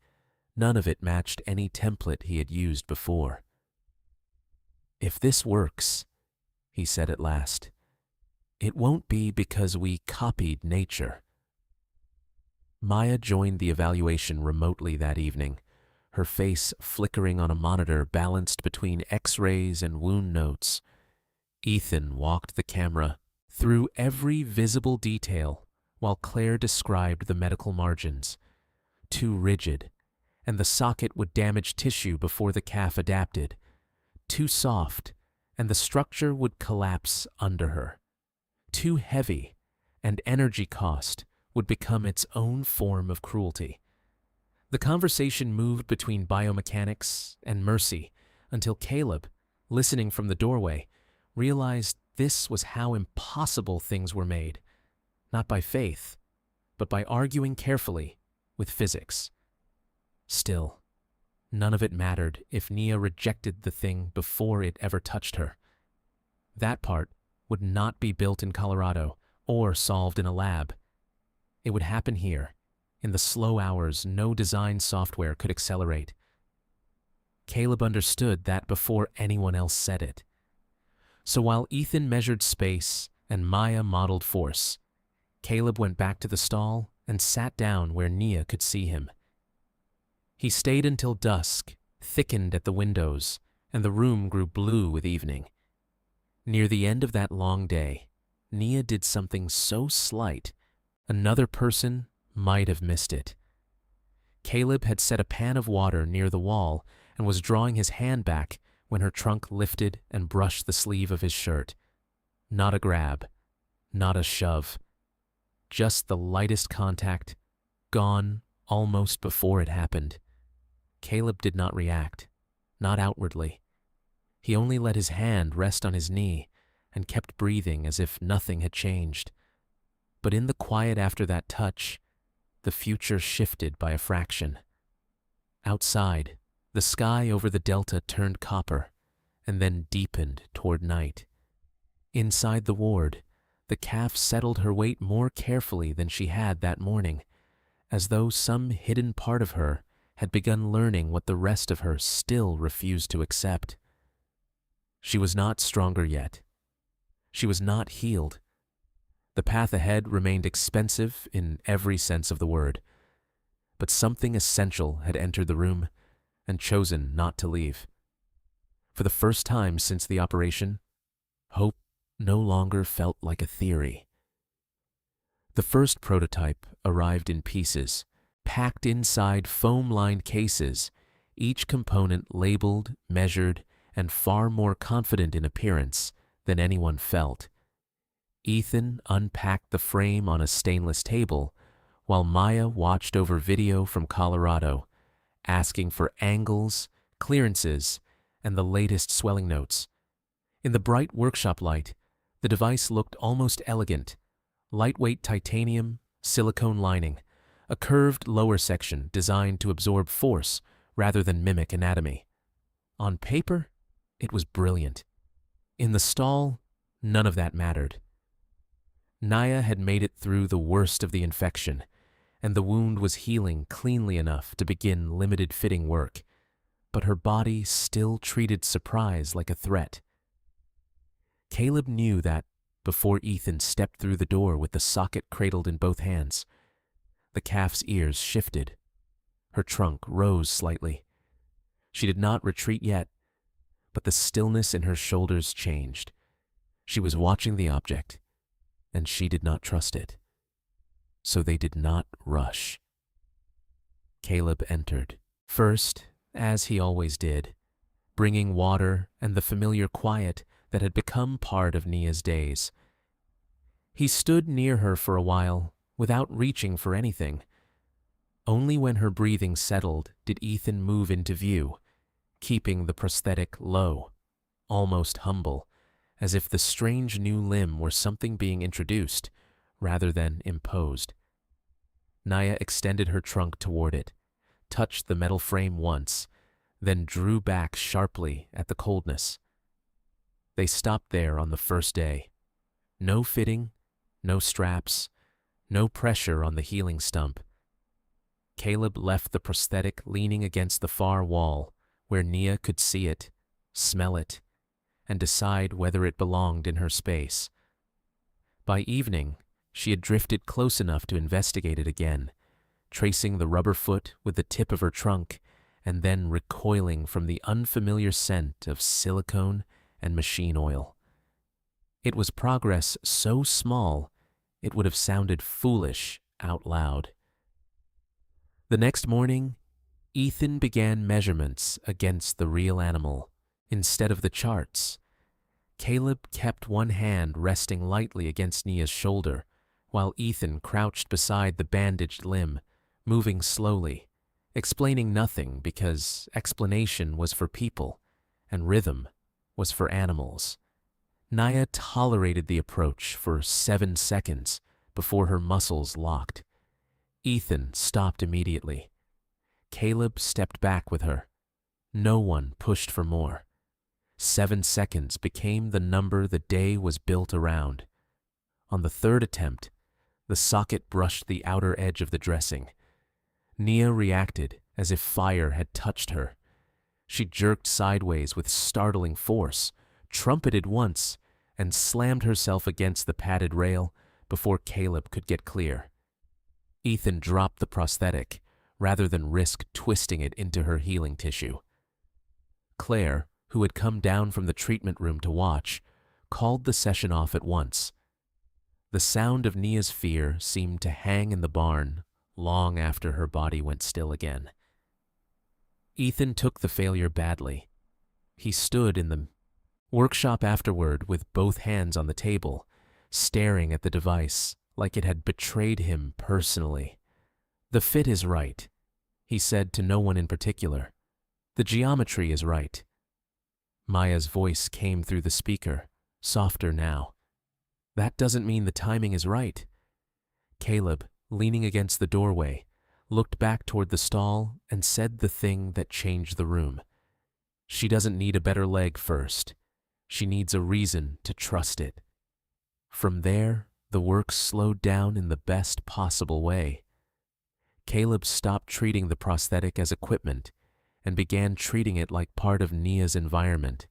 none of it matched any template he had used before. "If this works," he said at last, "it won't be because we copied nature." Maya joined the evaluation remotely that evening, her face flickering on a monitor balanced between X-rays and wound notes. Ethan walked the camera through every visible detail while Claire described the medical margins. Too rigid, and the socket would damage tissue before the calf adapted. Too soft, and the structure would collapse under her. Too heavy, and energy cost would become its own form of cruelty. The conversation moved between biomechanics and mercy until Caleb, listening from the doorway, realized this was how impossible things were made, not by faith, but by arguing carefully with physics. Still, none of it mattered if Nia rejected the thing before it ever touched her. That part would not be built in Colorado or solved in a lab. It would happen here, in the slow hours no design software could accelerate. Caleb understood that before anyone else said it. So while Ethan measured space and Maya modeled force, Caleb went back to the stall and sat down where Nia could see him. He stayed until dusk thickened at the windows and the room grew blue with evening. Near the end of that long day, Nia did something so slight, another person might have missed it. Caleb had set a pan of water near the wall and was drawing his hand back when her trunk lifted and brushed the sleeve of his shirt. Not a grab, not a shove. Just the lightest contact, gone almost before it happened. Caleb did not react, not outwardly. He only let his hand rest on his knee and kept breathing as if nothing had changed. But in the quiet after that touch, the future shifted by a fraction. Outside, the sky over the delta turned copper and then deepened toward night. Inside the ward, the calf settled her weight more carefully than she had that morning, as though some hidden part of her had begun learning what the rest of her still refused to accept. She was not stronger yet. She was not healed. The path ahead remained expensive in every sense of the word, but something essential had entered the room and chosen not to leave. For the first time since the operation, hope no longer felt like a theory. The first prototype arrived in pieces, packed inside foam-lined cases, each component labeled, measured, and far more confident in appearance than anyone felt. Ethan unpacked the frame on a stainless table, while Maya watched over video from Colorado, asking for angles, clearances, and the latest swelling notes. In the bright workshop light, the device looked almost elegant. Lightweight titanium, silicone lining, a curved lower section designed to absorb force rather than mimic anatomy. On paper, it was brilliant. In the stall, none of that mattered. Naya had made it through the worst of the infection, and the wound was healing cleanly enough to begin limited fitting work, but her body still treated surprise like a threat. Caleb knew that before Ethan stepped through the door with the socket cradled in both hands. The calf's ears shifted. Her trunk rose slightly. She did not retreat yet, but the stillness in her shoulders changed. She was watching the object, and she did not trust it. So they did not rush. Caleb entered, first, as he always did, bringing water and the familiar quiet that had become part of Nia's days. He stood near her for a while, without reaching for anything. Only when her breathing settled did Ethan move into view, keeping the prosthetic low, almost humble, as if the strange new limb were something being introduced rather than imposed. Naya extended her trunk toward it, touched the metal frame once, then drew back sharply at the coldness. They stopped there on the first day. No fitting, no straps, no pressure on the healing stump. Caleb left the prosthetic leaning against the far wall, where Nia could see it, smell it, and decide whether it belonged in her space. By evening, she had drifted close enough to investigate it again, tracing the rubber foot with the tip of her trunk, and then recoiling from the unfamiliar scent of silicone and machine oil. It was progress so small, it would have sounded foolish out loud. The next morning, Ethan began measurements against the real animal, instead of the charts. Caleb kept one hand resting lightly against Nia's shoulder, while Ethan crouched beside the bandaged limb, moving slowly, explaining nothing because explanation was for people and rhythm was for animals. Naya tolerated the approach for 7 seconds before her muscles locked. Ethan stopped immediately. Caleb stepped back with her. No one pushed for more. 7 seconds became the number the day was built around. On the third attempt, the socket brushed the outer edge of the dressing. Nia reacted as if fire had touched her. She jerked sideways with startling force, trumpeted once, and slammed herself against the padded rail before Caleb could get clear. Ethan dropped the prosthetic rather than risk twisting it into her healing tissue. Claire, who had come down from the treatment room to watch, called the session off at once. The sound of Nia's fear seemed to hang in the barn long after her body went still again. Ethan took the failure badly. He stood in the workshop afterward with both hands on the table, staring at the device like it had betrayed him personally. "The fit is right," he said to no one in particular. "The geometry is right." Maya's voice came through the speaker, softer now. "That doesn't mean the timing is right." Caleb, leaning against the doorway, looked back toward the stall and said the thing that changed the room. "She doesn't need a better leg first. She needs a reason to trust it." From there, the work slowed down in the best possible way. Caleb stopped treating the prosthetic as equipment and began treating it like part of Nia's environment.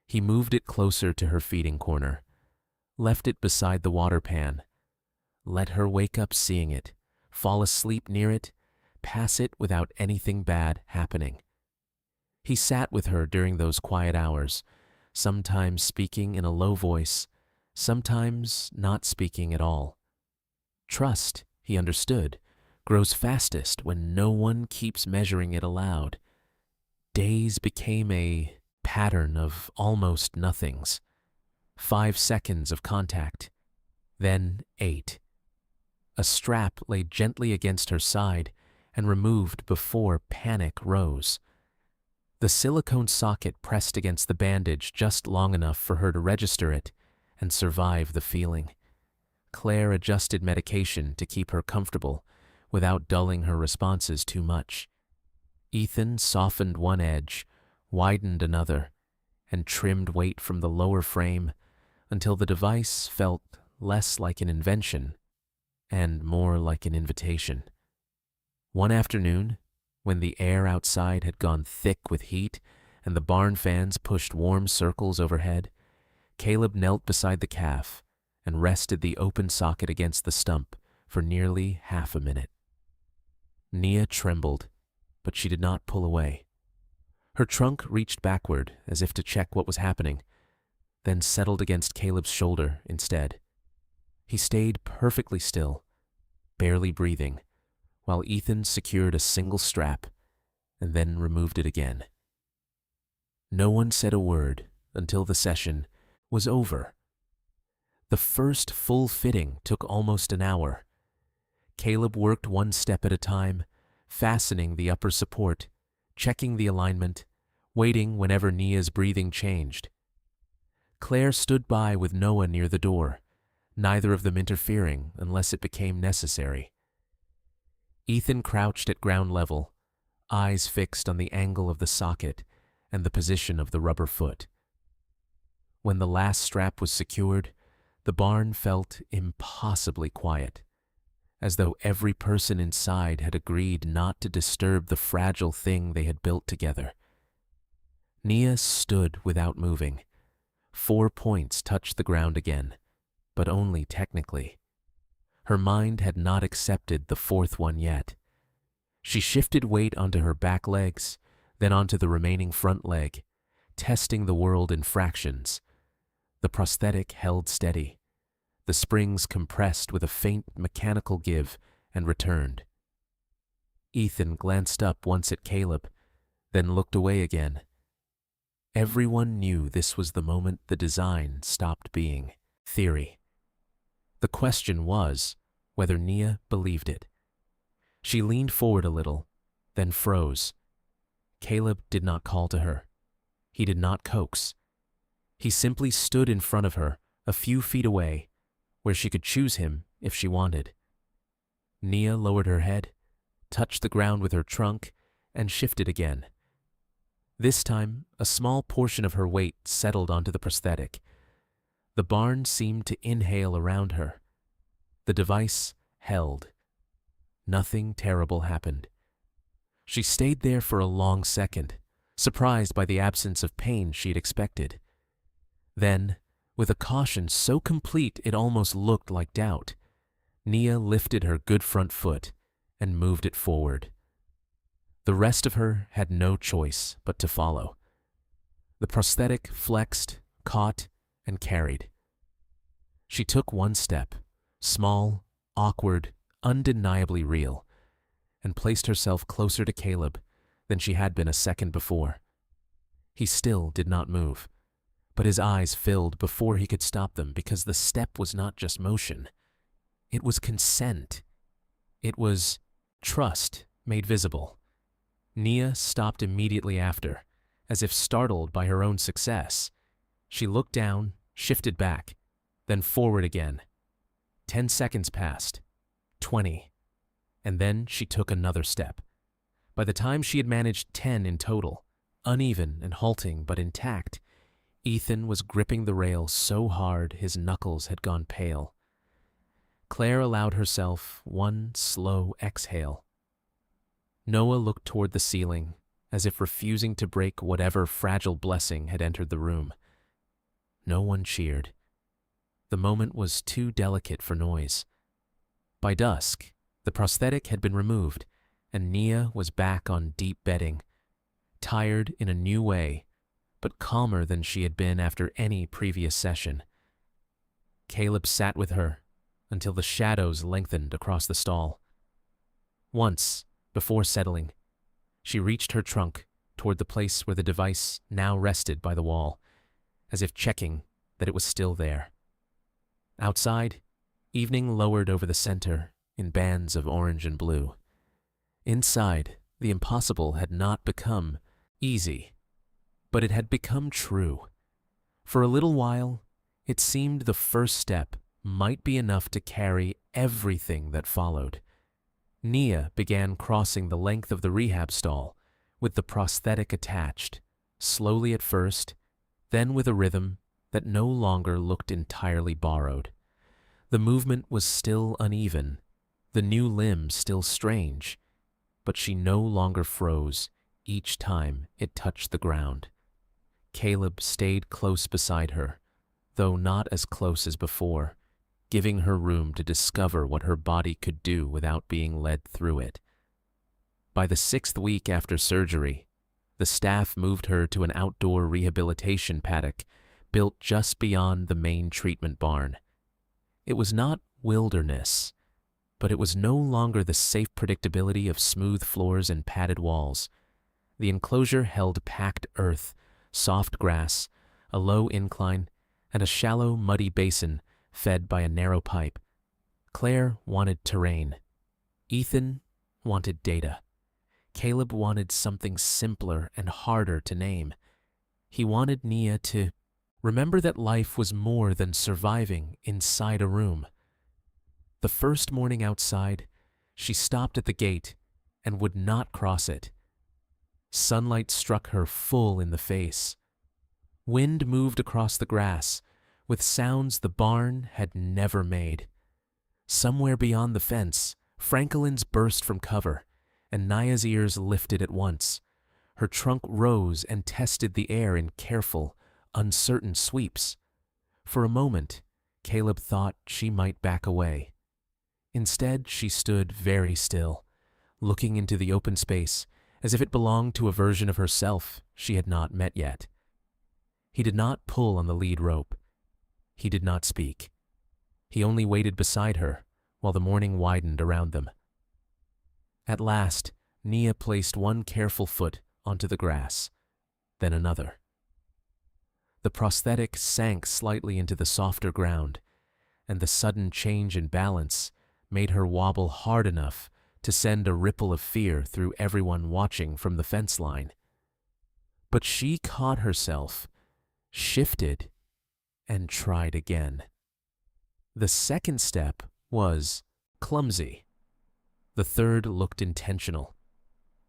He moved it closer to her feeding corner, left it beside the water pan, let her wake up seeing it, fall asleep near it, pass it without anything bad happening. He sat with her during those quiet hours, sometimes speaking in a low voice, sometimes not speaking at all. Trust, he understood, grows fastest when no one keeps measuring it aloud. Days became a pattern of almost nothings. 5 seconds of contact, then 8. A strap lay gently against her side and removed before panic rose. The silicone socket pressed against the bandage just long enough for her to register it and survive the feeling. Claire adjusted medication to keep her comfortable without dulling her responses too much. Ethan softened one edge, widened another, and trimmed weight from the lower frame until the device felt less like an invention and more like an invitation. One afternoon, when the air outside had gone thick with heat and the barn fans pushed warm circles overhead, Caleb knelt beside the calf and rested the open socket against the stump for nearly half a minute. Nia trembled, but she did not pull away. Her trunk reached backward as if to check what was happening, then settled against Caleb's shoulder instead. He stayed perfectly still, barely breathing, while Ethan secured a single strap and then removed it again. No one said a word until the session was over. The first full fitting took almost an hour. Caleb worked one step at a time, fastening the upper support, checking the alignment, waiting whenever Nia's breathing changed. Claire stood by with Noah near the door, neither of them interfering unless it became necessary. Ethan crouched at ground level, eyes fixed on the angle of the socket and the position of the rubber foot. When the last strap was secured, the barn felt impossibly quiet, as though every person inside had agreed not to disturb the fragile thing they had built together. Nia stood without moving. 4 points touched the ground again, but only technically. Her mind had not accepted the 4th one yet. She shifted weight onto her back legs, then onto the remaining front leg, testing the world in fractions. The prosthetic held steady. The springs compressed with a faint mechanical give and returned. Ethan glanced up once at Caleb, then looked away again. Everyone knew this was the moment the design stopped being theory. The question was whether Nia believed it. She leaned forward a little, then froze. Caleb did not call to her. He did not coax. He simply stood in front of her, a few feet away, where she could choose him if she wanted. Nia lowered her head, touched the ground with her trunk, and shifted again. This time, a small portion of her weight settled onto the prosthetic. The barn seemed to inhale around her. The device held. Nothing terrible happened. She stayed there for a long second, surprised by the absence of pain she had expected. Then, with a caution so complete it almost looked like doubt, Nia lifted her good front foot and moved it forward. The rest of her had no choice but to follow. The prosthetic flexed, caught, and carried. She took one step, small, awkward, undeniably real, and placed herself closer to Caleb than she had been a second before. He still did not move, but his eyes filled before he could stop them because the step was not just motion. It was consent. It was trust made visible. Nia stopped immediately after, as if startled by her own success. She looked down, shifted back, then forward again. 10 seconds passed, 20, and then she took another step. By the time she had managed 10 in total, uneven and halting but intact, Ethan was gripping the rail so hard his knuckles had gone pale. Claire allowed herself one slow exhale. Noah looked toward the ceiling, as if refusing to break whatever fragile blessing had entered the room. No one cheered. The moment was too delicate for noise. By dusk, the prosthetic had been removed, and Nia was back on deep bedding, tired in a new way, but calmer than she had been after any previous session. Caleb sat with her until the shadows lengthened across the stall. Once, before settling, she reached her trunk toward the place where the device now rested by the wall, as if checking that it was still there. Outside, evening lowered over the center in bands of orange and blue. Inside, the impossible had not become easy, but it had become true. For a little while, it seemed the first step might be enough to carry everything that followed. Nia began crossing the length of the rehab stall, with the prosthetic attached, slowly at first, then with a rhythm that no longer looked entirely borrowed. The movement was still uneven, the new limb still strange, but she no longer froze each time it touched the ground. Caleb stayed close beside her, though not as close as before, giving her room to discover what her body could do without being led through it. By the 6th week after surgery, the staff moved her to an outdoor rehabilitation paddock built just beyond the main treatment barn. It was not wilderness, but it was no longer the safe predictability of smooth floors and padded walls. The enclosure held packed earth, soft grass, a low incline, and a shallow, muddy basin fed by a narrow pipe. Claire wanted terrain. Ethan wanted data. Caleb wanted something simpler and harder to name. He wanted Nia to remember that life was more than surviving inside a room. The first morning outside, she stopped at the gate and would not cross it. Sunlight struck her full in the face. Wind moved across the grass, with sounds the barn had never made. Somewhere beyond the fence, Franklin's burst from cover, and Nia's ears lifted at once. Her trunk rose and tested the air in careful, uncertain sweeps. For a moment, Caleb thought she might back away. Instead, she stood very still, looking into the open space as if it belonged to a version of herself she had not met yet. He did not pull on the lead rope. He did not speak. He only waited beside her while the morning widened around them. At last, Nia placed one careful foot onto the grass, then another. The prosthetic sank slightly into the softer ground, and the sudden change in balance made her wobble hard enough to send a ripple of fear through everyone watching from the fence line. But she caught herself, shifted, and tried again. The second step was clumsy. The third looked intentional.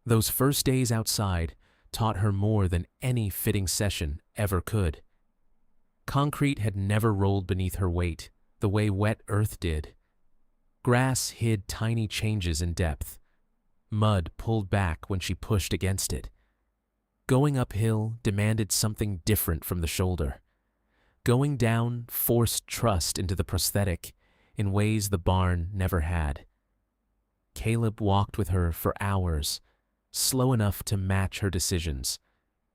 Those first days outside taught her more than any fitting session ever could. Concrete had never rolled beneath her weight the way wet earth did. Grass hid tiny changes in depth. Mud pulled back when she pushed against it. Going uphill demanded something different from the shoulder. Going down forced trust into the prosthetic in ways the barn never had. Caleb walked with her for hours, slow enough to match her decisions,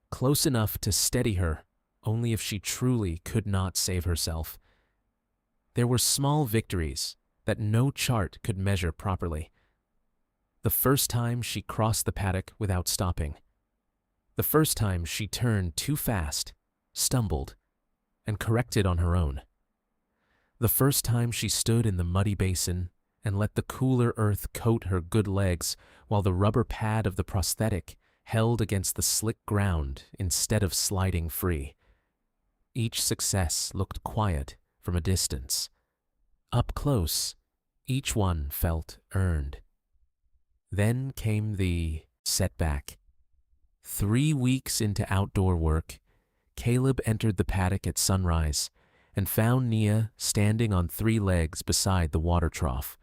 close enough to steady her only if she truly could not save herself. There were small victories that no chart could measure properly. The first time she crossed the paddock without stopping. The first time she turned too fast, stumbled, and corrected on her own. The first time she stood in the muddy basin and let the cooler earth coat her good legs while the rubber pad of the prosthetic held against the slick ground instead of sliding free. Each success looked quiet from a distance. Up close, each one felt earned. Then came the setback. 3 weeks into outdoor work, Caleb entered the paddock at sunrise and found Nia standing on 3 legs beside the water trough,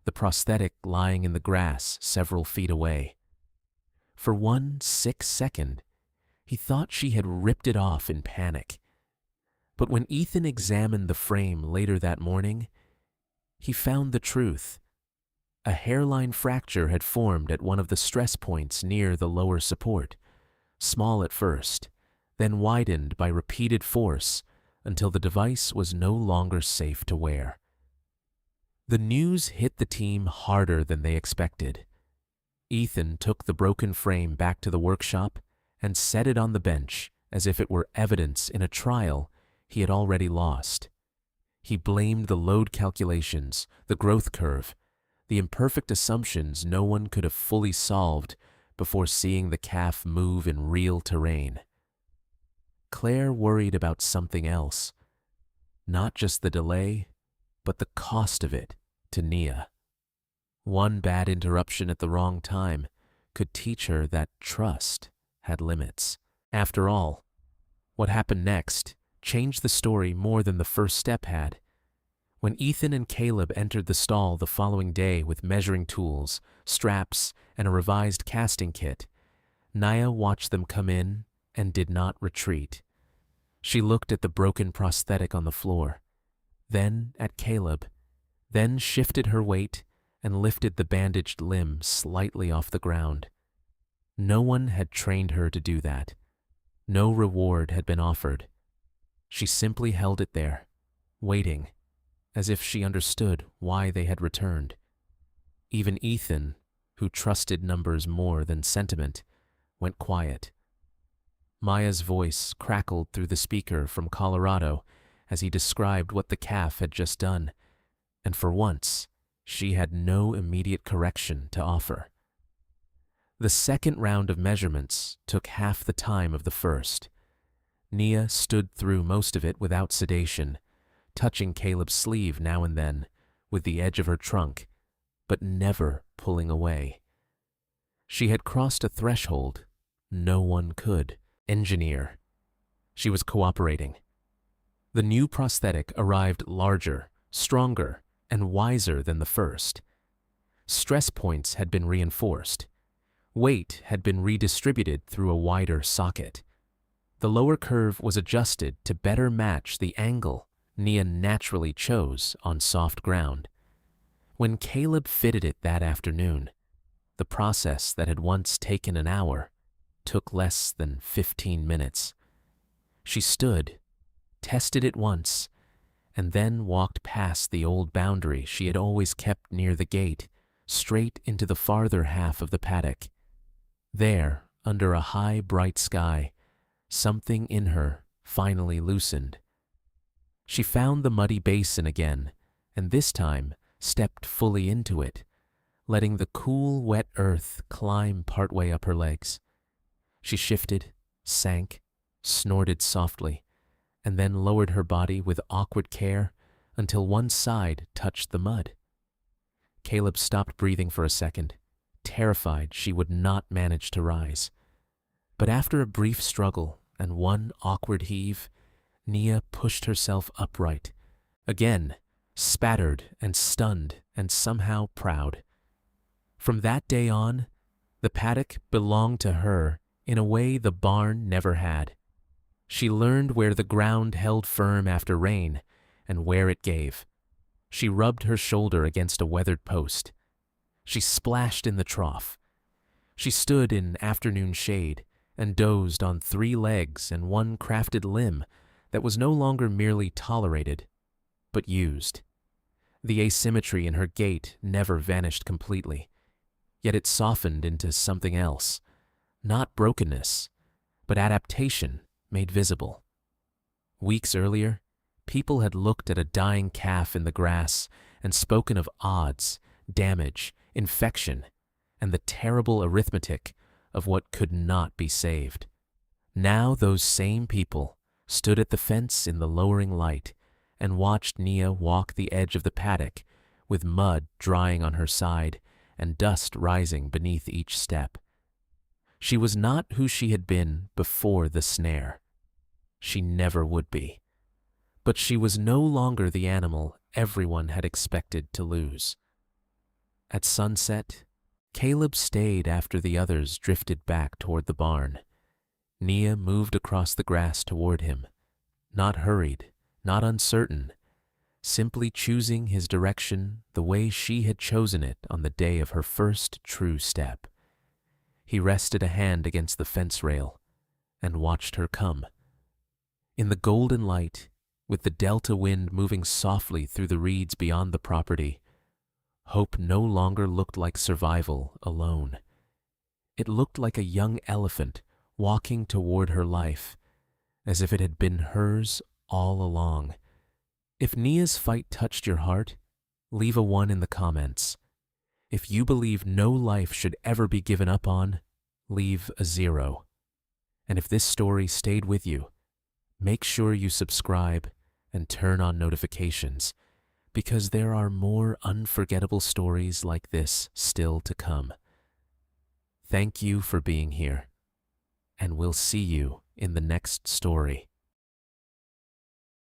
the prosthetic lying in the grass several feet away. For 1 sick second, he thought she had ripped it off in panic. But when Ethan examined the frame later that morning, he found the truth. A hairline fracture had formed at one of the stress points near the lower support, small at first, then widened by repeated force until the device was no longer safe to wear. The news hit the team harder than they expected. Ethan took the broken frame back to the workshop and set it on the bench as if it were evidence in a trial he had already lost. He blamed the load calculations, the growth curve, the imperfect assumptions no one could have fully solved before seeing the calf move in real terrain. Claire worried about something else, not just the delay, but the cost of it to Nia. One bad interruption at the wrong time could teach her that trust had limits. After all, what happened next changed the story more than the first step had. When Ethan and Caleb entered the stall the following day with measuring tools, straps, and a revised casting kit, Nia watched them come in and did not retreat. She looked at the broken prosthetic on the floor, then at Caleb, then shifted her weight and lifted the bandaged limb slightly off the ground. No one had trained her to do that. No reward had been offered. She simply held it there, waiting, as if she understood why they had returned. Even Ethan, who trusted numbers more than sentiment, went quiet. Maya's voice crackled through the speaker from Colorado as he described what the calf had just done, and for once, she had no immediate correction to offer. The second round of measurements took half the time of the first. Nia stood through most of it without sedation, touching Caleb's sleeve now and then with the edge of her trunk, but never pulling away. She had crossed a threshold no one could engineer. She was cooperating. The new prosthetic arrived larger, stronger, and wiser than the first. Stress points had been reinforced. Weight had been redistributed through a wider socket. The lower curve was adjusted to better match the angle Nia naturally chose on soft ground. When Caleb fitted it that afternoon, the process that had once taken an hour took less than 15 minutes. She stood, tested it once, and then walked past the old boundary she had always kept near the gate, straight into the farther half of the paddock. There, under a high, bright sky, something in her finally loosened. She found the muddy basin again and this time stepped fully into it, letting the cool, wet earth climb partway up her legs. She shifted, sank, snorted softly, and then lowered her body with awkward care until one side touched the mud. Caleb stopped breathing for a second, terrified she would not manage to rise. But after a brief struggle and one awkward heave, Nia pushed herself upright, again spattered and stunned and somehow proud. From that day on, the paddock belonged to her in a way the barn never had. She learned where the ground held firm after rain and where it gave. She rubbed her shoulder against a weathered post. She splashed in the trough. She stood in afternoon shade and dozed on 3 legs and one crafted limb that was no longer merely tolerated, but used. The asymmetry in her gait never vanished completely, yet it softened into something else, not brokenness, but adaptation made visible. Weeks earlier, people had looked at a dying calf in the grass and spoken of odds, damage, infection, and the terrible arithmetic of what could not be saved. Now those same people stood at the fence in the lowering light and watched Nia walk the edge of the paddock with mud drying on her side and dust rising beneath each step. She was not who she had been before the snare. She never would be. But she was no longer the animal everyone had expected to lose. At sunset, Caleb stayed after the others drifted back toward the barn. Nia moved across the grass toward him, not hurried, not uncertain, simply choosing his direction the way she had chosen it on the day of her first true step. He rested a hand against the fence rail and watched her come. In the golden light, with the delta wind moving softly through the reeds beyond the property, hope no longer looked like survival alone. It looked like a young elephant walking toward her life, as if it had been hers all along. If Nia's fight touched your heart, leave a 1 in the comments. If you believe no life should ever be given up on, leave a 0. And if this story stayed with you, make sure you subscribe and turn on notifications, because there are more unforgettable stories like this still to come. Thank you for being here, and we'll see you in the next story.